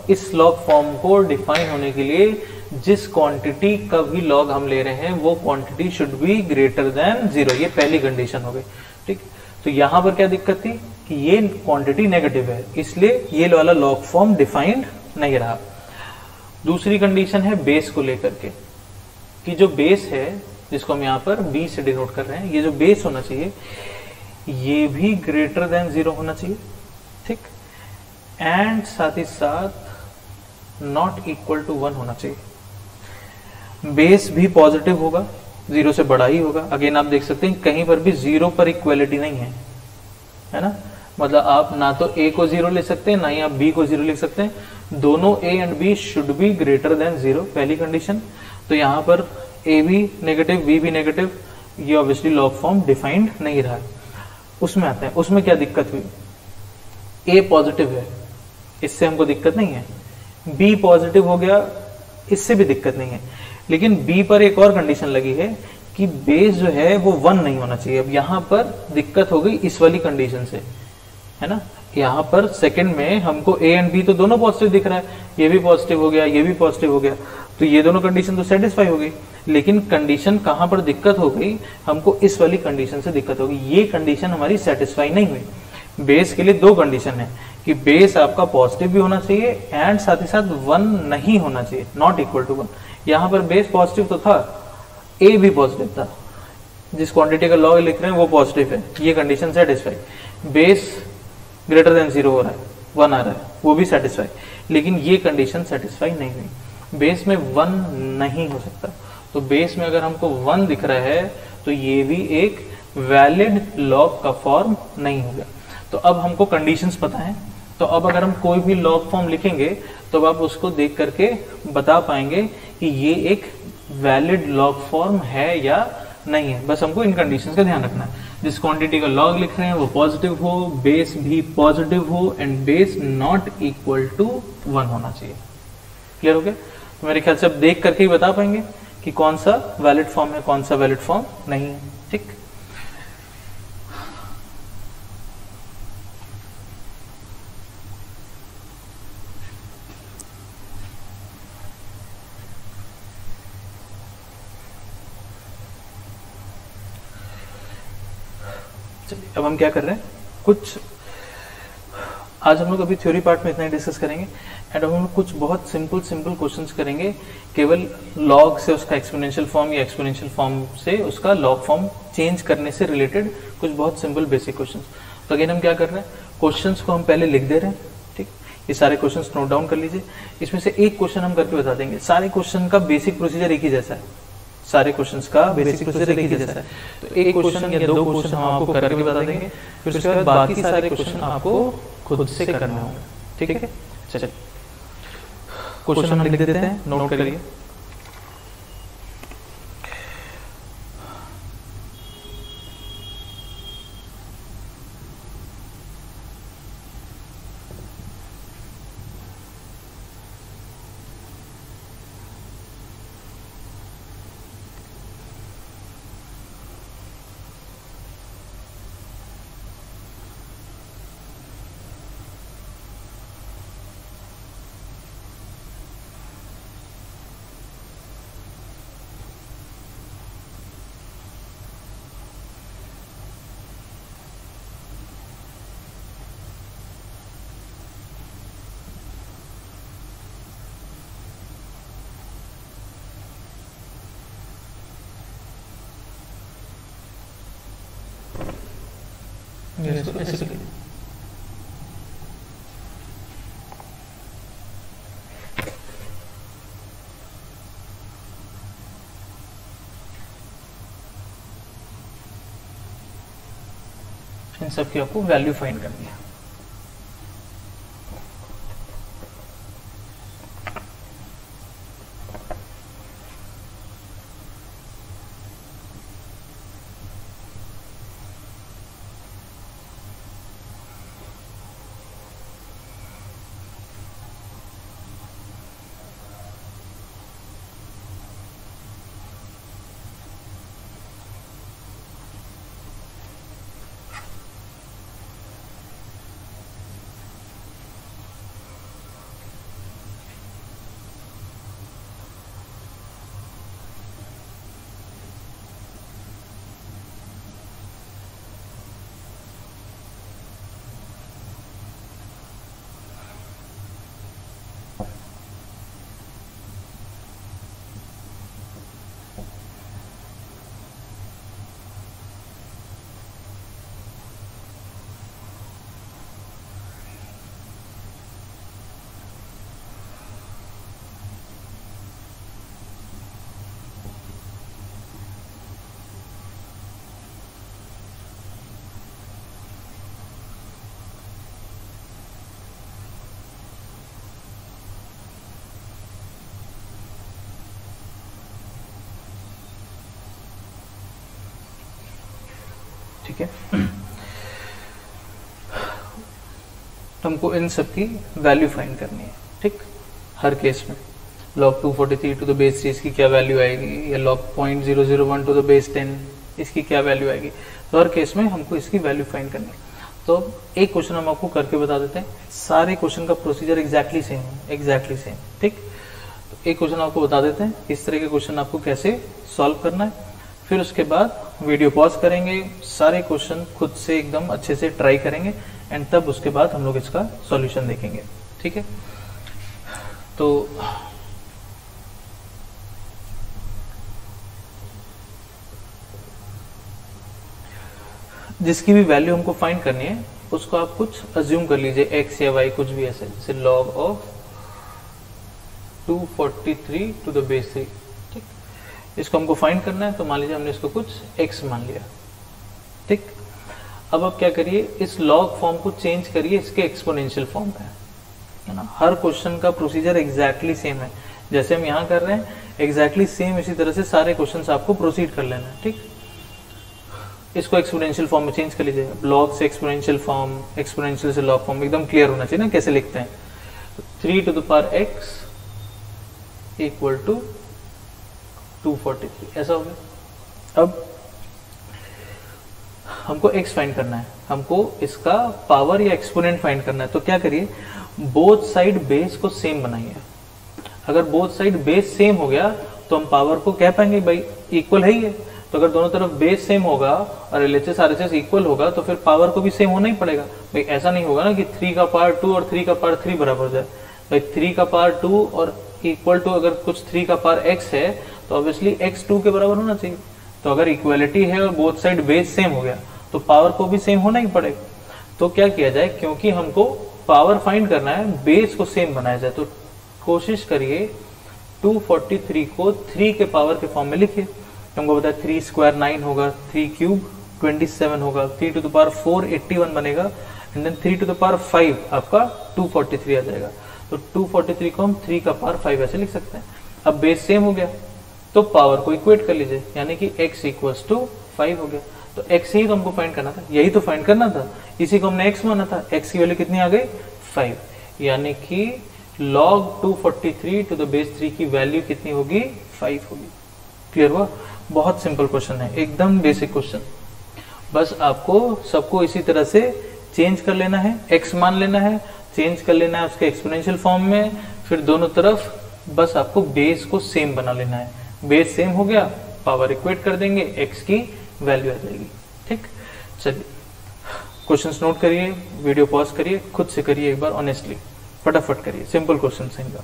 इस log फॉर्म को डिफाइन होने के लिए जिस क्वांटिटी का भी log हम ले रहे हैं वो quantity should be greater than 0, ये पहली कंडीशन हो गई, ठीक। तो यहां पर क्या दिक्कत थी कि ये क्वांटिटी नेगेटिव है, इसलिए ये वाला log फॉर्म डिफाइंड नहीं रहा। दूसरी कंडीशन है बेस को लेकर के, कि जो बेस है जिसको हम यहाँ पर b से डिनोट कर रहे हैं, ये जो बेस होना चाहिए ये भी ग्रेटर देन 0 होना चाहिए, ठीक, एंड साथ ही साथ नॉट इक्वल टू 1 होना चाहिए। बेस भी पॉजिटिव होगा, 0 से बड़ा ही होगा। अगेन आप देख सकते हैं कहीं पर भी 0 पर इक्वलिटी नहीं है ना। मतलब आप ना तो a को 0 ले सकते हैं, ना ही आप b को 0 लिख सकते हैं। दोनों a and b should be greater than 0, पहली कंडीशन। तो यहाँ पर a भी नेगेटिव, b भी नेगेटिव, ये ऑब्वियसली log फॉर्म डिफाइंड नहीं रहा। उसमें आते हैं, उसमें क्या दिक्कत हुई, a पॉजिटिव है, इससे हमको दिक्कत नहीं है। b पॉजिटिव हो गया, इससे भी दिक्कत नहीं है। लेकिन b पर एक और कंडीशन लगी है कि बेस जो है वो 1 नहीं होना चाहिए। अब यहाँ पर दिक्कत हो गई इस वाली कंडीशन से, है ना। यहाँ पर सेकंड में हमको a एंड b तो दोनों पॉजिटिव दिख रहा है, ये भी पॉजिटिव हो गया, ये भी पॉजिटिव हो गया, तो ये दोनों कंडीशन तो सेटिस्फाई हो गई। लेकिन कंडीशन कहाँ पर दिक्कत हो गई, हमको इस वाली कंडीशन से दिक्कत हो गई। ये कंडीशन हमारी सेटिस्फाई नहीं हुई। बेस के लिए दो कंडीशन है कि बेस आपका पॉजिटिव भी होना चाहिए एंड साथ ही साथ 1 नहीं होना चाहिए, नॉट इक्वल टू 1। यहाँ पर बेस पॉजिटिव तो था, a भी पॉजिटिव था, जिस क्वांटिटी का log लिख रहे हैं वो पॉजिटिव है, ये condition satisfy. Base greater than 0 हो रहा है, 1 आ रहा है, वो भी सेटिस्फाई। लेकिन ये कंडीशन सेटिस्फाई नहीं हुई, बेस में 1 नहीं हो सकता। तो बेस में अगर हमको 1 दिख रहा है तो ये भी एक वैलिड log का फॉर्म नहीं होगा। तो अब हमको कंडीशंस पता है, तो अब अगर हम कोई भी log फॉर्म लिखेंगे तो अब आप उसको देख करके बता पाएंगे कि ये एक वैलिड log फॉर्म है या नहीं है। बस हमको इन कंडीशंस का ध्यान रखना है। जिस क्वांटिटी का log लिख रहे हैं वो पॉजिटिव हो, बेस भी पॉजिटिव हो and base not equal to 1 होना चाहिए। क्लियर हो गया? तो मेरे ख्याल से अब देख करके ही बता पाएंगे कि कौन सा वैलिड फॉर्म है, कौन सा वैलिड फॉर्म नहीं है, ठीक। चलिए अब हम क्या कर रहे हैं, कुछ आज हम लोग अभी थ्योरी पार्ट में इतना ही डिस्कस करेंगे एंड हम लोग कुछ बहुत सिंपल क्वेश्चंस करेंगे, केवल लॉग से उसका एक्सपोनेंशियल फॉर्म या एक्सपोनेंशियल फॉर्म से उसका लॉग फॉर्म चेंज करने से रिलेटेड कुछ बहुत सिंपल बेसिक क्वेश्चंस। तो अगेन हम क्या कर रहे हैं, क्वेश्चंस को हम पहले लिख दे रहे हैं, ठीक, ये सारे क्वेश्चंस नोट डाउन कर लीजिए। इसमें से एक क्वेश्चन हम करके बता देंगे, सारे क्वेश्चन का बेसिक प्रोसीजर एक ही जैसा है, सारे क्वेश्चंस का बेसिक प्रोसीजर एक ही जैसा है। तो एक क्वेश्चन या दो क्वेश्चन हम आपको करके बता देंगे, फिर उसके बाद बाकी सारे क्वेश्चन आपको खुद से करना होगा, ठीक है। चलिए क्वेश्चन हम लिख देते हैं, नोट करिए। इसको ऐसे कर लीजिए। इन सब की आपको वैल्यू फाइंड करनी है। ठीक है, हमको इन सब की वैल्यू फाइंड करनी है, ठीक। हर केस में log 243 टू द बेस 3 इसकी क्या वैल्यू आएगी, या log 0.001 टू द बेस 10 इसकी क्या वैल्यू आएगी। तो हर केस में हमको इसकी वैल्यू फाइंड करनी है। तो एक क्वेश्चन हम आपको करके बता देते हैं, सारे क्वेश्चन का प्रोसीजर एग्जैक्टली सेम है, एग्जैक्टली सेम, ठीक। तो एक क्वेश्चन आपको बता देते हैं, इस तरह के क्वेश्चन आपको कैसे सॉल्व करना है। फिर उसके बाद वीडियो पॉज करेंगे, सारे क्वेश्चन खुद से एकदम अच्छे से ट्राई करेंगे एंड तब उसके बाद हम लोग इसका सॉल्यूशन देखेंगे, ठीक है। तो जिसकी भी वैल्यू हमको फाइंड करनी है उसको आप कुछ अज्यूम कर लीजिए, एक्स या वाई कुछ भी ऐसे, जैसे log of 243 to the base 3, ठीक। इसको हमको फाइंड करना है, तो मान लीजिए हमने इसको कुछ x मान लिया, ठीक। अब आप क्या करिए, इस लॉग फॉर्म को चेंज करिए इसके एक्सपोनेंशियल फॉर्म में, है ना। हर क्वेश्चन का प्रोसीजर एग्जैक्टली सेम है, जैसे हम यहाँ कर रहे हैं एग्जैक्टली सेम इसी तरह से सारे क्वेश्चन आपको प्रोसीड कर लेना है, ठीक। इसको एक्सपोनेंशियल फॉर्म में चेंज कर लीजिए, लॉग से एक्सपोनेंशियल फॉर्म, एक्सपोनेंशियल से लॉग फॉर्म, एकदम क्लियर होना चाहिए ना कैसे लिखते हैं। 3 to the power x equal to 243, ऐसा हो गया। अब हमको x फाइंड करना है, हमको इसका पावर या एक्सपोनेंट फाइंड करना है। तो क्या करिए, बोथ साइड बेस को सेम बनाइए। अगर बोथ साइड बेस सेम हो गया तो हम पावर को कह पाएंगे भाई इक्वल है ही है, तो अगर दोनों तरफ बेस सेम होगा और एलएचएस आरएचएस इक्वल होगा तो फिर पावर को भी सेम होना ही पड़ेगा भाई। ऐसा नहीं होगा ना कि 3 का पावर 2 और 3 का पावर 3 बराबर हो जाए भाई। 3 का पावर 2 और इक्वल टू अगर कुछ 3 का पावर x है तो ऑब्वियसली x 2 के बराबर होना चाहिए। तो अगर इक्वलिटी है और बोथ साइड बेस सेम हो गया तो पावर को भी सेम होना ही पड़ेगा। तो क्या किया जाए, क्योंकि हमको पावर फाइंड करना है, बेस को सेम बनाया जाए। तो कोशिश करिए 243 को 3 के पावर के फॉर्म में लिखिए। हमको बताया 3 स्क्वायर 9 होगा, 3 क्यूब 27 होगा, 3 टू द पावर 4 81 बनेगा, and then 3 to the power 5 आपका 243 आ जाएगा। तो 243 को हम 3 का पावर 5 ऐसे लिख सकते हैं। अब बेस सेम हो गया तो पावर को इक्वेट कर लीजिए, यानी कि x इक्वल्स टू 5 हो गया। तो x ही तो हमको फाइंड करना था, यही तो फाइंड करना था, इसी को हमने x माना था। x की वैल्यू कितनी आ गई 5, यानी कि log 243 टू द बेस 3 की वैल्यू कितनी होगी 5 होगी। क्लियर हुआ? बहुत सिंपल क्वेश्चन है, एकदम बेसिक क्वेश्चन। बस आपको सबको इसी तरह से चेंज कर लेना है, x मान लेना है, चेंज कर लेना है उसके एक्सपोनेंशियल फॉर्म में, फिर दोनों तरफ बस आपको बेस को सेम बना लेना है। बेस सेम हो गया, पावर इक्वेट कर देंगे, x की वैल्यू आ जाएगी। ठीक, चलिए क्वेश्चंस नोट करिए, वीडियो पॉज करिए, खुद से करिए एक बार ऑनेस्टली, फटाफट करिए, सिंपल क्वेश्चन है इनका।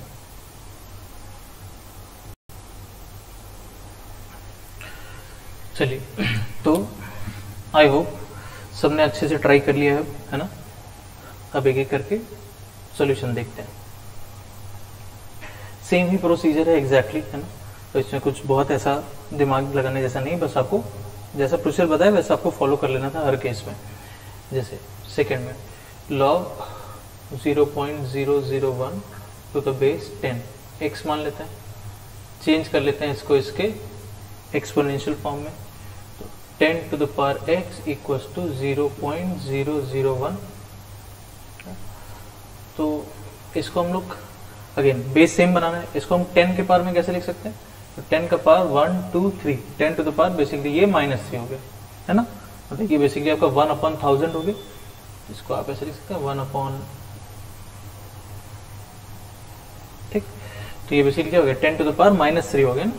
चलिए, तो आई होप सबने अच्छे से ट्राई कर लिया है ना। अब एक एक करके सॉल्यूशन देखते हैं। सेम ही प्रोसीजर है एग्जैक्टली, है ना। तो इसमें कुछ बहुत ऐसा दिमाग लगाने जैसा नहीं, बस आपको जैसा प्रोसीजर बताया वैसा आपको फॉलो कर लेना था हर केस में। जैसे सेकंड में log 0.001 to the base 10 x मान लेते हैं, चेंज कर लेते हैं इसको इसके एक्सपोनेंशियल फॉर्म में। तो 10 to the power x equals to 0.001। तो इसको हम लोग अगेन बेस सेम बनाना है, इसको हम 10 के पावर में कैसे लिख सकते हैं? तो 10 का power 1 2 3, 10 to the power basically ये -3 हो गया, है ना। तो देखिए बेसिकली आपका 1/1000 हो गया। इसको आप ऐसे लिख सकते हैं 1/, ठीक। तो ये बेसिकली क्या हो गया, 10 टू द पावर -3 हो गया ना।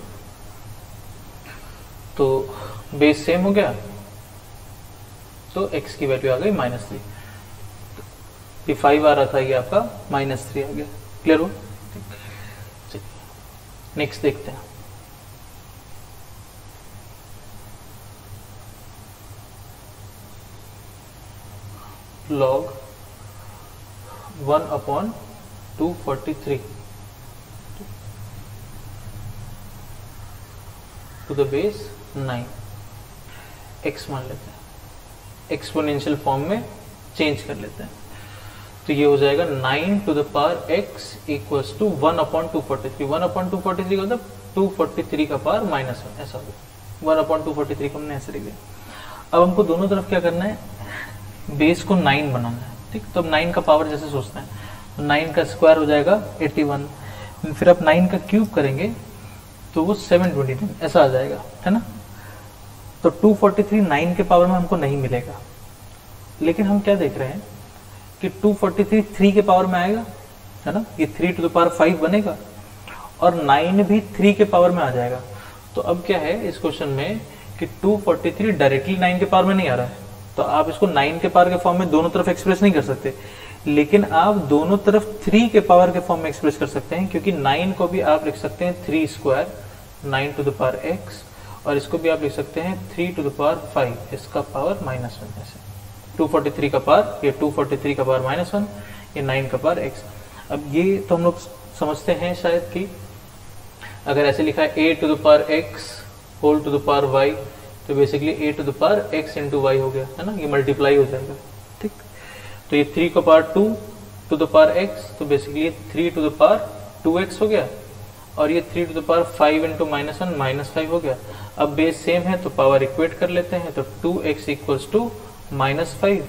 तो बेस सेम हो गया तो x की वैल्यू आ गई -3। ये 5 आ रहा था, ये आपका -3 आ गया। क्लियर हो? नेक्स्ट देखते हैं। log 1/243 to the base 9 x मान लेते हैं, एक्सपोनेंशियल फॉर्म में चेंज कर लेते हैं। तो ये हो जाएगा 9 to the power x equals to 1/243। 1/243 का मतलब 243 का पावर -1, ऐसा हो गया। 1/243 को हमने ऐसे लिख दिया। अब हमको दोनों तरफ क्या करना है, बेस को 9 बनाना है, ठीक। तो अब 9 का पावर जैसे सोचते हैं, तो 9 का स्क्वायर हो जाएगा 81, फिर आप 9 का क्यूब करेंगे तो वो 729 ऐसा आ जाएगा, है ना। तो 243 9 के पावर में हमको नहीं मिलेगा, लेकिन हम क्या देख रहे हैं कि 243 3 के पावर में आएगा, है ना। ये 3 टू द पावर 5 बनेगा और 9 भी 3 के पावर में आ जाएगा। तो अब क्या है इस क्वेश्चन में कि 243 डायरेक्टली 9 के पावर में नहीं आ रहा है, तो आप इसको 9 के पावर के फॉर्म में दोनों तरफ एक्सप्रेस नहीं कर सकते, लेकिन आप दोनों तरफ 3 के पावर के फॉर्म में एक्सप्रेस कर सकते हैं, क्योंकि 9 को भी आप लिख सकते हैं 3 square 9 to the power x, और इसको भी आप लिख सकते हैं 3 टू द पावर 5, इसका पावर -1। ऐसे 243 का पावर, ये 243 का पावर -1, ये 9 का पावर x। अब ये तो हम लोग समझते हैं शायद कि अगर ऐसे लिखा है a to the power x whole to the power y, तो basically a to the power x into y हो गया, है ना। ये मल्टीप्लाई हो जाएगा, ठीक। तो ये 3 का power 2 to the power x, तो basically 3 to the power 2x हो गया, और ये 3 टू द पावर 5 इंटू -1 -5 हो गया। अब बेस सेम है तो पावर इक्वेट कर लेते हैं, तो 2x इक्वल्स टू -5,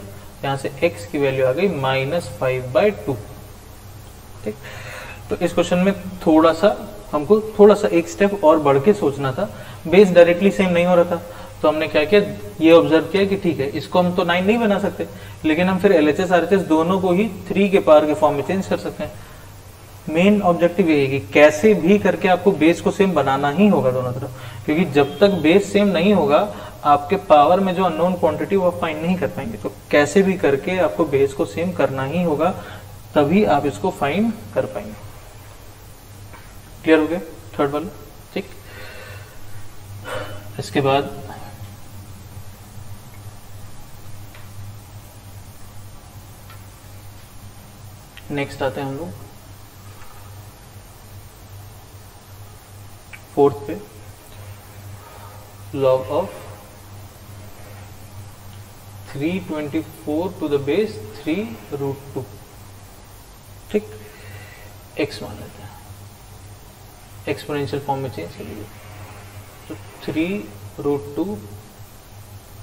यहाँ से x की वैल्यू आ गई -5/2, ठीक। तो इस क्वेश्चन में हमको थोड़ा सा एक स्टेप और बढ़ के सोचना था। बेस डायरेक्टली सेम नहीं हो रहा था, तो हमने क्या किया, ये ऑब्जर्व किया कि ठीक है इसको हम तो 9 नहीं बना सकते, लेकिन हम फिर LHS RHS दोनों को ही 3 के पावर के फॉर्म में चेंज कर सकते हैं। मेन ऑब्जेक्टिव ये है कि कैसे भी करके आपको बेस को सेम बनाना ही होगा दोनों तरफ, क्योंकि जब तक बेस सेम नहीं होगा आपके पावर में जो अननोन क्वांटिटी वो आप फाइंड नहीं कर पाएंगे। तो कैसे भी करके आपको बेस को सेम करना ही होगा, तभी आप इसको फाइंड कर पाएंगे। क्लियर हो गया थर्ड वाला? ठीक। इसके बाद नेक्स्ट आते हैं हम लोग फोर्थ पे, log of 324 to the base 3√2। ठीक, x मान लेते हैं, एक्सपोनेंशियल फॉर्म में चेंज कर लीजिए। तो 3√2 to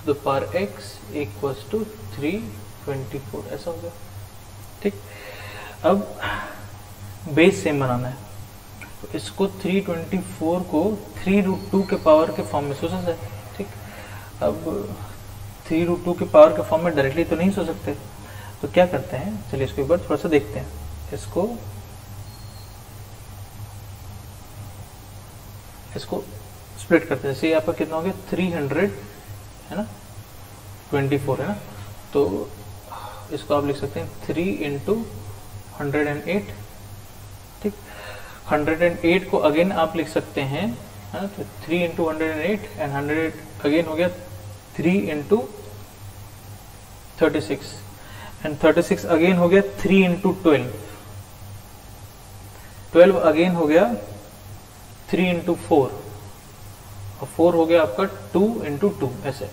the power x equals to 324, ऐसा हो गया। ठीक, अब बेस सेम बनाना है, तो इसको 324 को 3√2 के पावर के फॉर्म में सोचा जाए। ठीक, अब 3√2 के पावर के फॉर्म में डायरेक्टली तो नहीं सोच सकते, तो क्या करते हैं, चलिए इसको एक बार थोड़ा सा देखते हैं। इसको स्प्लिट करते हैं। जैसे आपका कितना हो गया 300 है ना, 24 है ना, तो इसको आप लिख सकते हैं 3 × 108। ठीक, 108 को अगेन आप लिख सकते हैं, है ना, तो 3 × 108 एंड 100 अगेन हो गया 3 × 36 एंड 36 अगेन हो गया 3 × 12, 12 अगेन हो गया 3 × 4 और 4 हो गया आपका 2 × 2, ऐसे।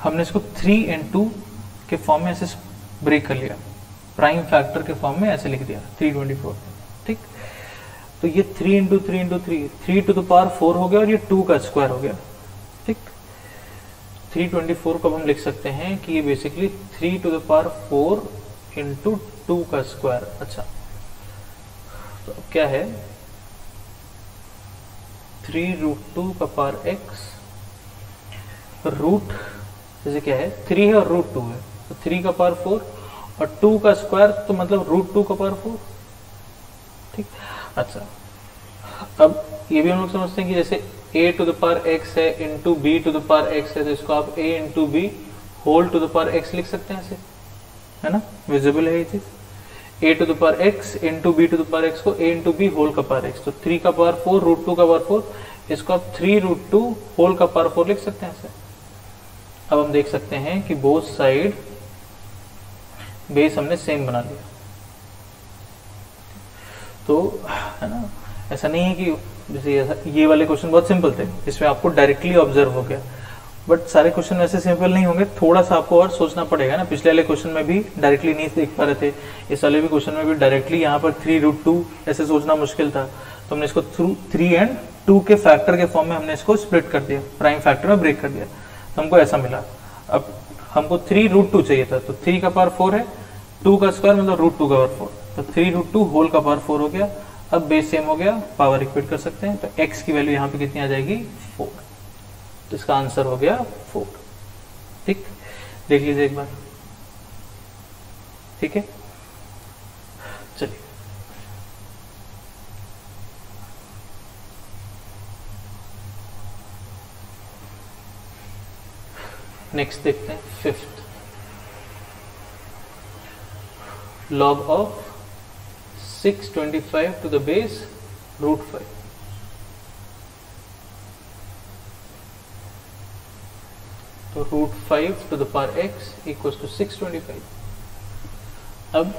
हमने इसको 3 × 2 के फॉर्म में ऐसे ब्रेक कर लिया, प्राइम फैक्टर के फॉर्म में ऐसे लिख दिया 324। ठीक, तो ये 3 × 3 × 3 3 to the power 4 हो गया और ये 2 का स्क्वायर हो गया। ठीक, 324 को हम लिख सकते हैं कि ये बेसिकली 3 to the power 4 × 2 का स्क्वायर। अच्छा, तो अब क्या है, 3√2 का पावर x, रूट जैसे क्या है 3 है और √2 है, तो 3 का पावर 4 और 2 का स्क्वायर, तो मतलब √2 का पावर 4। ठीक, अच्छा, अब ये भी हम लोग समझते हैं कि जैसे a to the power x है into b to the power x है, तो इसको आप a × b whole to the power x लिख सकते हैं ऐसे, है ना, विजिबल है ये चीज। a to the power x into b to the power x को a × b होल का पावर x, तो 3 का पावर 4 √2 का पावर 4, इसको आप 3√2 होल का पावर 4 लिख सकते हैं ऐसे। अब हम देख सकते हैं कि बोथ साइड बेस हमने सेम बना लिया, तो है ना, ऐसा नहीं है कि जैसे ये वाले क्वेश्चन बहुत सिंपल थे, इसमें आपको डायरेक्टली ऑब्जर्व हो गया, बट सारे क्वेश्चन वैसे सिंपल नहीं होंगे, थोड़ा सा आपको और सोचना पड़ेगा ना। पिछले वाले क्वेश्चन में भी डायरेक्टली नहीं देख पा रहे थे, इस वाले भी क्वेश्चन में भी डायरेक्टली यहाँ पर 3√2 ऐसे सोचना मुश्किल था, तो हमने इसको 3 एंड 2 के फैक्टर के फॉर्म में हमने इसको स्प्लिट कर दिया, प्राइम फैक्टर में ब्रेक कर दिया, तो हमको ऐसा मिला। अब हमको 3√2 चाहिए था, तो 3 का पावर 4 है, 2 का स्क्वायर मतलब √2 का पावर 4, तो 3√2 होल का पावर 4 हो गया। अब बेस सेम हो गया, पावर इक्वेट कर सकते हैं, तो x की वैल्यू यहाँ पे कितनी आ जाएगी 4, तो इसका आंसर हो गया 4। ठीक, देख लीजिए एक बार। ठीक है, चलिए नेक्स्ट देखते हैं fifth, log of 625 to the base √5। तो √5 to the power x equals to 625। अब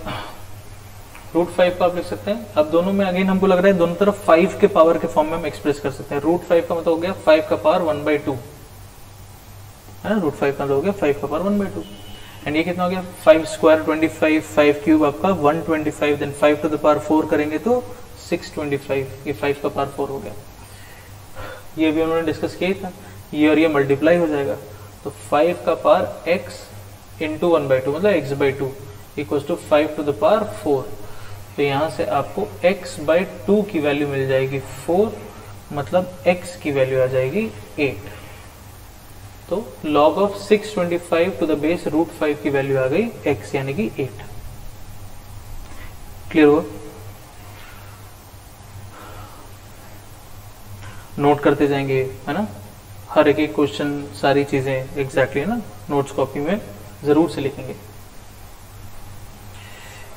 √5 का आप लिख सकते हैं, अब दोनों में अगेन हमको लग रहा है दोनों तरफ 5 के पावर के फॉर्म में हम एक्सप्रेस कर सकते हैं। √5 का मतलब हो गया 5 का पावर 1/2, है ना, √5 का मतलब हो गया 5 का पावर 1/2, एंड ये कितना हो गया 5 स्क्वायर 25, 5 क्यूब आपका 125, देन 5 टू द पावर 4 करेंगे तो 625, ये 5 का पावर 4 हो गया। ये भी उन्होंने डिस्कस किया था, ये और ये मल्टीप्लाई हो जाएगा, तो 5 का पावर x इंटू 1/2 मतलब x/2 equals to 5 to the power 4। तो यहाँ से आपको x/2 की वैल्यू मिल जाएगी 4, मतलब x की वैल्यू आ जाएगी 8। तो log of 625 to the base √5 की वैल्यू आ गई x यानी कि 8। क्लियर हो? नोट करते जाएंगे, है ना, हर एक क्वेश्चन सारी चीजें एग्जैक्टली, है ना, नोट्स कॉपी में जरूर से लिखेंगे।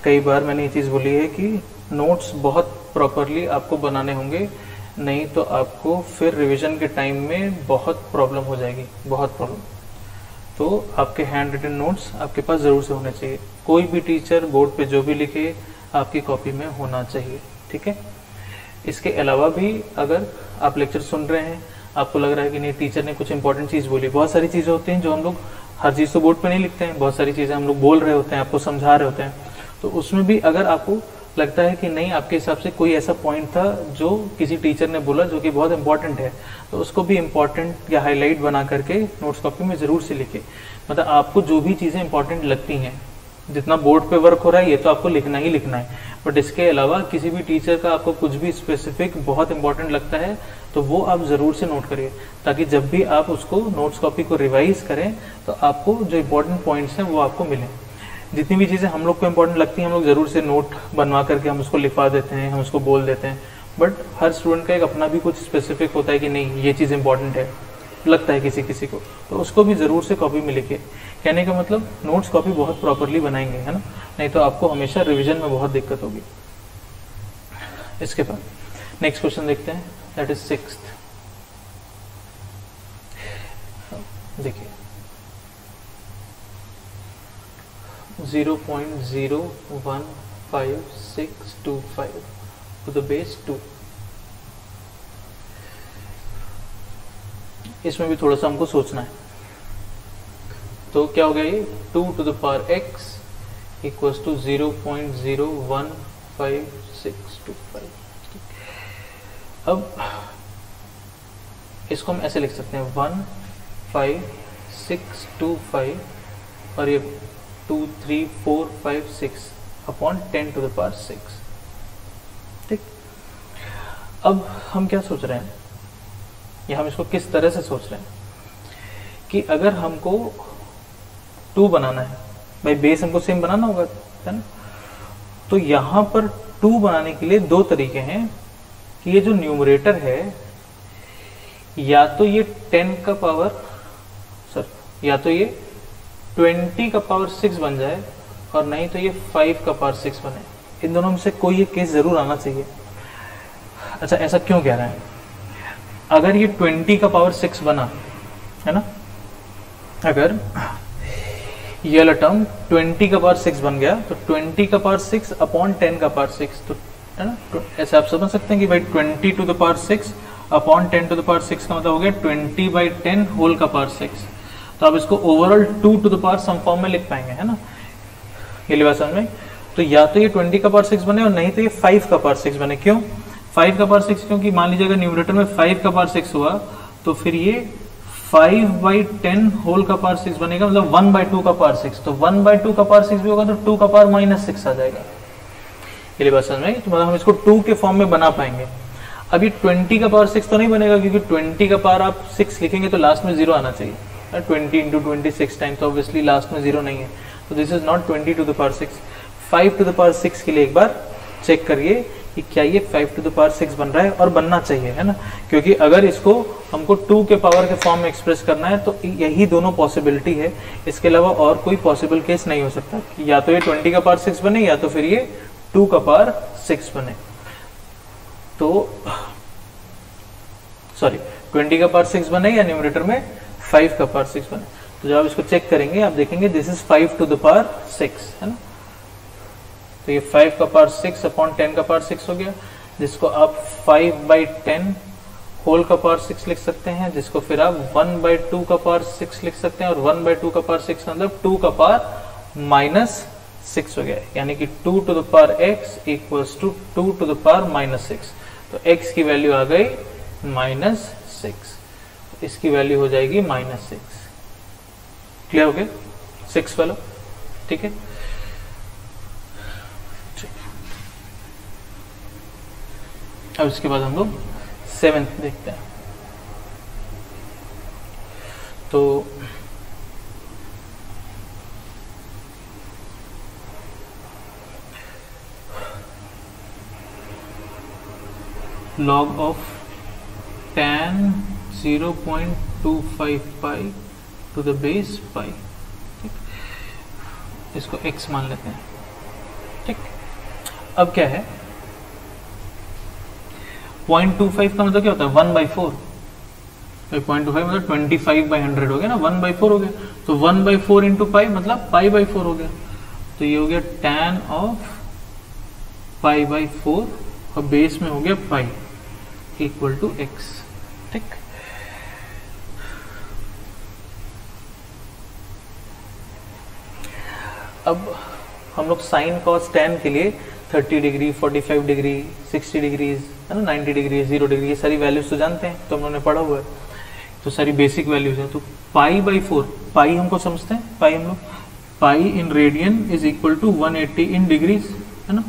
कई बार मैंने ये चीज बोली है कि नोट्स बहुत प्रॉपरली आपको बनाने होंगे, नहीं तो आपको फिर रिवीजन के टाइम में बहुत प्रॉब्लम हो जाएगी, बहुत प्रॉब्लम। तो आपके हैंड रिटन नोट्स आपके पास जरूर से होने चाहिए। कोई भी टीचर बोर्ड पे जो भी लिखे आपकी कॉपी में होना चाहिए, ठीक है। इसके अलावा भी अगर आप लेक्चर सुन रहे हैं, आपको लग रहा है कि नहीं टीचर ने कुछ इंपॉर्टेंट चीज बोली, बहुत सारी चीजें होती हैं जो हम लोग हर चीज तो बोर्ड पे नहीं लिखते हैं, बहुत सारी चीजें हम लोग बोल रहे होते हैं, आपको समझा रहे होते हैं, तो उसमें भी अगर आपको लगता है कि नहीं आपके हिसाब से कोई ऐसा पॉइंट था जो किसी टीचर ने बोला जो कि बहुत इंपॉर्टेंट है, तो उसको भी इंपॉर्टेंट या हाईलाइट बना करके नोट्स कॉपी में जरूर से लिखे। मतलब आपको जो भी चीजें इंपॉर्टेंट लगती हैं, जितना बोर्ड पे वर्क हो रहा है ये तो आपको लिखना ही लिखना है, बट इसके अलावा किसी भी टीचर का आपको कुछ भी स्पेसिफिक बहुत इंपॉर्टेंट लगता है तो वो आप जरूर से नोट करिए, ताकि जब भी आप उसको नोट्स कॉपी को रिवाइज करें तो आपको जो इंपॉर्टेंट पॉइंट्स हैं वो आपको मिले। जितनी भी चीजें हम लोग को इंपॉर्टेंट लगती हैं हम लोग जरूर से नोट बनवा करके हम उसको लिखवा देते हैं, हम उसको बोल देते हैं, बट हर स्टूडेंट का एक अपना भी कुछ स्पेसिफिक होता है कि नहीं ये चीज इंपॉर्टेंट है, लगता है किसी किसी को, तो उसको भी जरूर से कॉपी में लिखिए। कहने का मतलब नोट्स कॉपी बहुत प्रॉपरली बनाएंगे, है ना, नहीं तो आपको हमेशा रिवीजन में बहुत दिक्कत होगी। इसके बाद नेक्स्ट क्वेश्चन देखते हैं, दैट इज 6th। देखिए 0.015625 to the base 2। इसमें भी थोड़ा सा हमको सोचना है। तो क्या हो गया ये 2 to the power x equals to 0.015625। अब इसको हम ऐसे लिख सकते हैं 15625 और ये 23456 अपॉन 10 to the power 6। ठीक, अब हम क्या सोच रहे हैं या हम इसको किस तरह से सोच रहे हैं कि अगर हमको 2 बनाना है, भाई बेस हमको सेम बनाना होगा, है ना, तो यहां पर 2 बनाने के लिए 2 तरीके हैं कि ये जो न्यूमरेटर है या तो ये 10 का पावर या तो ये 20 का पावर 6 बन जाए और नहीं तो ये 5 का पावर 6 बने। इन दोनों में से कोई एक केस जरूर आना चाहिए। अच्छा, ऐसा क्यों कह रहे हैं? अगर ये 20 का पावर 6 बना, है ना, अगर ये वाला टर्म 20 का पावर 6 बन गया तो 20 का पावर 6 अपॉन 10 का पावर 6, तो है ना, तो ऐसे आप समझ सकते हैं कि भाई 20 to the power 6 upon 10 to the power 6 का मतलब हो गया 20/10 होल का पावर 6। तो आप इसको overall 2 to the power some form में लिख पाएंगे, है ना, ये बात समझ में। तो या तो ये 20 का पावर 6 बने और नहीं तो ये 5 का पावर 6 बने। क्यों 5 का पावर 6? क्योंकि मान लीजिए अगर न्यूमरेटर में 5 का पावर 6 हुआ तो फिर ये 5/10 होल का पावर 6 बनेगा, मतलब 1/2 का पावर 6। तो 1/2 का पावर 6 भी होगा तो 2 का पावर -6 आ जाएगा। ये बात समझ में, तो मतलब हम इसको 2 के फॉर्म में बना पाएंगे। अभी 20 का पावर 6 तो नहीं बनेगा, क्योंकि 20 का पावर आप 6 लिखेंगे तो लास्ट में 0 आना चाहिए। 20 × 26 टाइम तो ऑब्वियसली लास्ट में 0 नहीं है, तो this is not 20 to the power 6। 5 to the power 6 के लिए एक बार चेक करिए कि क्या ये 5 to the power 6 बन रहा है, और बनना चाहिए, है ना, क्योंकि अगर इसको हमको 2 के पावर के फॉर्म में एक्सप्रेस करना है तो यही दोनों पॉसिबिलिटी है, इसके अलावा और कोई पॉसिबल केस नहीं हो सकता कि या तो ये 20 का पावर 6 बने या तो फिर ये 2 का पावर 6 बने। तो सॉरी 20 का पावर 6 बने या न्यूमरेटर में 5 का पावर 6 बने। तो जब आप इसको चेक करेंगे आप देखेंगे this is 5 to the power 6, है ना, तो ये 5 का पावर 6 अपॉन 10 का पावर 6 हो गया, जिसको आप 5/10 होल का पावर 6 लिख सकते हैं, जिसको फिर आप 1/2 का पावर 6 लिख सकते हैं, और 1/2 का पावर 6 मतलब 2 का पावर -6 हो गया, यानी कि 2 to the power x equals to 2 to the power -6। तो x की वैल्यू आ गई -6, तो इसकी वैल्यू हो जाएगी -6। क्लियर हो गया 6 वाला? ठीक है, अब इसके बाद हम लोग 7th देखते हैं। तो log of tan 0.25 pi to the base pi. इसको x मान लेते हैं। ठीक, अब क्या है 0.25 का मतलब क्या होता है 1/4। 0.25 मतलब 25/100 हो गया ना, 1/4 हो गया। तो 1/4 इंटू पाई मतलब पाई/4 हो गया। तो ये हो गया tan ऑफ पाई/4 और बेस में हो गया पाई इक्वल टू x। ठीक, अब हम लोग साइन कॉस टैन के लिए 30 डिग्री 45 डिग्री 60 डिग्रीज है ना, 90 डिग्री 0 डिग्री ये सारी वैल्यूज तो जानते हैं, तो हम लोगों ने पढ़ा हुआ है, तो सारी बेसिक वैल्यूज है। तो पाई/4 पाई हमको समझते हैं, पाई हम लोग pi in radian is equal to 180 in degrees है ना।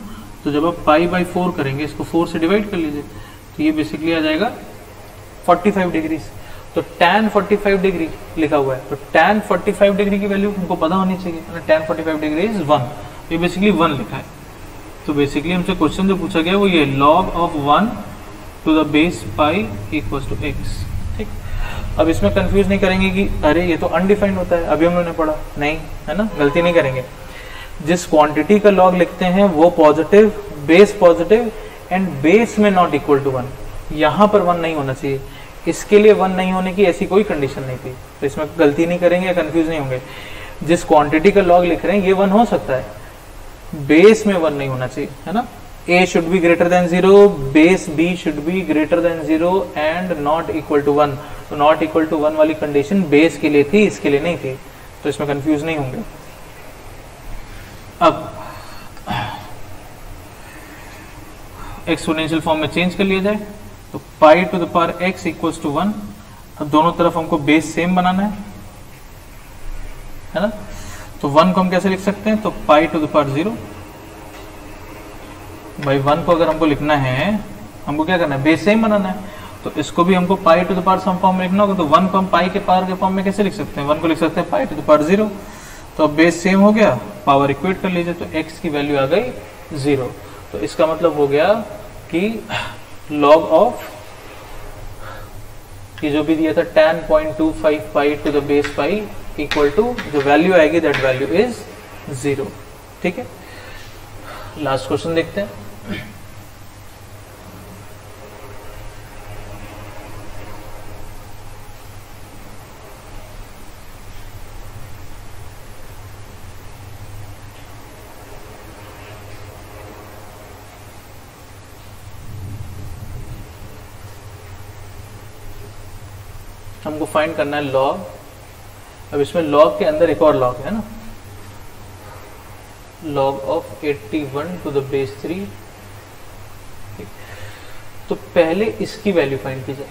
तो जब आप पाई/4 करेंगे, इसको 4 से डिवाइड कर लीजिए, तो ये बेसिकली आ जाएगा 45 डिग्रीज। तो tan 45 डिग्री लिखा हुआ है, तो tan 45 डिग्री की वैल्यू हमको पता होनी चाहिए ना, tan 45 डिग्री इज 1, ये बेसिकली 1 लिखा है। तो बेसिकली हमसे क्वेश्चन जो पूछा गया वो ये log of 1 to the base pi equal to x। ठीक, अब इसमें कंफ्यूज नहीं करेंगे कि अरे ये तो अनडिफाइंड होता है, अभी हम लोगों ने पढ़ा नहीं है ना, गलती नहीं करेंगे। जिस क्वांटिटी का log लिखते हैं वो positive, base positive and base में नॉट इक्वल टू 1, यहाँ पर 1 नहीं होना चाहिए। इसके लिए 1 नहीं होने की ऐसी कोई कंडीशन नहीं थी, तो इसमें गलती नहीं करेंगे या कंफ्यूज नहीं होंगे। जिस क्वांटिटी का log लिख रहे हैं ये 1 हो सकता है, बेस में 1 नहीं होना चाहिए है ना। a should be greater than 0, base b should be greater than 0 and not equal to 1। तो नॉट इक्वल टू 1 वाली कंडीशन बेस के लिए थी, इसके लिए नहीं थी, तो इसमें कंफ्यूज नहीं होंगे। अब एक्सपोनेंशियल फॉर्म में चेंज कर लिया जाए, तो pi to the power x equals to 1। अब दोनों तरफ हमको बेस सेम बनाना है ना। तो 1 को हम कैसे लिख सकते हैं, तो pi to the power 0 by 1 को अगर हमको लिखना है, हमको क्या करना है, बेस सेम बनाना है, तो इसको भी हमको pi to the power some form में लिखना होगा। तो 1 को हम पाई के पावर के फॉर्म में कैसे लिख सकते हैं, 1 को लिख सकते हैं पाई टू द पावर 0। तो अब बेस सेम हो गया, पावर इक्वेट कर लीजिए, तो x की वैल्यू आ गई 0। तो इसका मतलब हो गया कि log ऑफ ये जो भी दिया था tan 0.25 pi to the base pi equal to जो वैल्यू आएगी दैट वैल्यू इज 0। ठीक है, लास्ट क्वेश्चन देखते हैं। हमको फाइंड करना है log। अब इसमें log के अंदर एक और log है ना, log of 81 to the base 3। तो पहले इसकी वैल्यू फाइंड की जाए।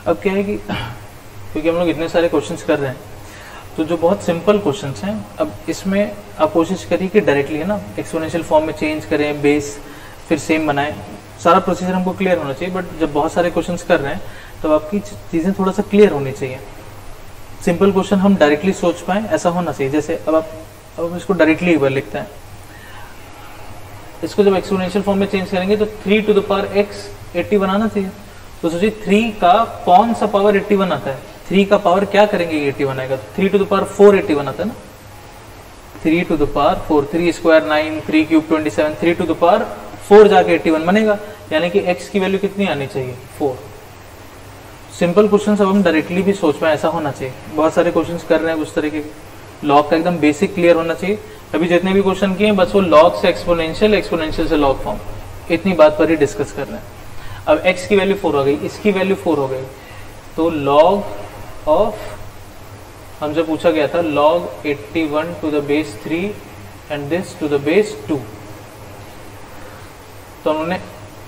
अब क्या है कि क्योंकि हम लोग इतने सारे क्वेश्चंस कर रहे हैं, तो जो बहुत सिंपल क्वेश्चंस हैं, अब इसमें आप कोशिश करिए कि डायरेक्टली है ना एक्सपोनेंशियल फॉर्म में चेंज करें, बेस फिर सेम बनाएं, सारा प्रोसीजर हमको क्लियर होना चाहिए। बट जब बहुत सारे क्वेश्चंस कर रहे हैं तो आपकी चीजें थोड़ा सा क्लियर होनी चाहिए। सिंपल क्वेश्चन हम डायरेक्टली सोच पाए ऐसा होना चाहिए। जैसे अब इसको डायरेक्टली एक बार लिखते हैं, इसको जब एक्सपोनेंशियल फॉर्म में चेंज करेंगे तो 3 टू द पावर x 80 बनाना चाहिए। तो सोचिए 3 का कौन सा पावर 81 आता है, 3 का पावर क्या करेंगे 81 आएगा, 3 टू द पावर 4 81 आता है ना, 3 to the power 4, 3 square 9, 3 cube 27, 3 to the power 4 जाके 81 बनेगा, यानी कि x की वैल्यू कितनी आनी चाहिए 4। सिंपल क्वेश्चन अब हम डायरेक्टली भी सोच पाए ऐसा होना चाहिए। बहुत सारे क्वेश्चंस कर रहे हैं उस तरीके के, लॉग का एकदम बेसिक क्लियर होना चाहिए। अभी जितने भी क्वेश्चन किए बस वो लॉग से एक्सपोनेंशियल, एक्सपोनेंशियल से लॉग फॉर्म, इतनी बात पर ही डिस्कस कर रहे हैं। अब x की वैल्यू 4 हो गई, इसकी वैल्यू 4 हो गई, तो log ऑफ हमसे पूछा गया था log 81 to the base 3 and this to the base 2। तो उन्होंने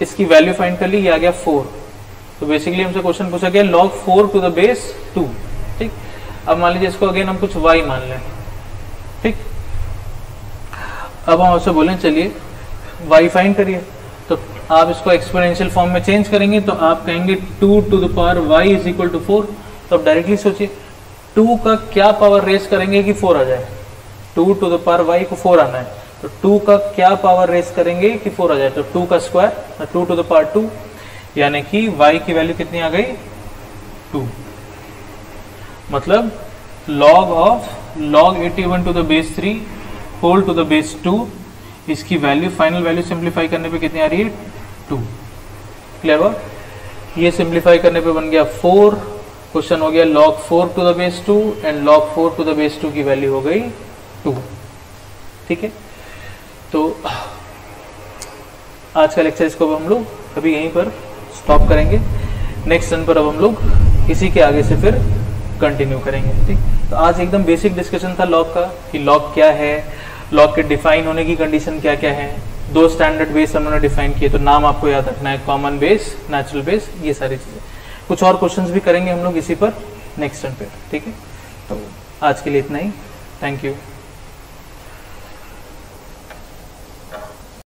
इसकी वैल्यू फाइंड कर ली, ये आ गया 4। तो बेसिकली हमसे क्वेश्चन पूछा गया log 4 टू द बेस 2। ठीक, अब मान लीजिए इसको अगेन हम कुछ y मान लें। ठीक, अब हम आपसे बोलें चलिए y फाइंड करिए, तो आप इसको एक्सपोनेंशियल फॉर्म में चेंज करेंगे तो आप कहेंगे 2 to the power y is equal to 4। तो अब डायरेक्टली सोचिए 2 का क्या पावर रेस करेंगे कि 4 आ जाए, 2 टू द पावर y को 4 आना है, तो 2 का क्या पावर रेस करेंगे कि 4 आ जाए, तो 2 का स्क्वायर 2 टू द पावर 2, यानी कि y की वैल्यू कितनी आ गई 2। मतलब log 81 to the base 3 whole to the base 2, इसकी वैल्यू फाइनल वैल्यू सिंप्लीफाई करने पे कितनी आ रही है 2। क्लियर? ये सिंप्लीफाई करने पे बन गया 4, क्वेश्चन हो गया log 4 to the base 2 and log 4 to the base 2 की वैल्यू हो गई 2। ठीक है, तो आज का लेक्चर इसको हम लोग अभी यहीं पर स्टॉप करेंगे। नेक्स्ट टर्न पर अब हम लोग इसी के आगे से फिर कंटिन्यू करेंगे। ठीक, तो आज एकदम बेसिक डिस्कशन था लॉग का कि लॉग क्या है, लॉग के डिफाइन होने की कंडीशन क्या क्या है, 2 स्टैंडर्ड बेस हमने डिफाइन किए, तो नाम आपको याद रखना है, कॉमन बेस, नेचुरल बेस, ये सारी चीजें। कुछ और क्वेश्चंस भी करेंगे हम लोग इसी पर नेक्स्ट टर्न पे। ठीक है, तो आज के लिए इतना ही। Thank you.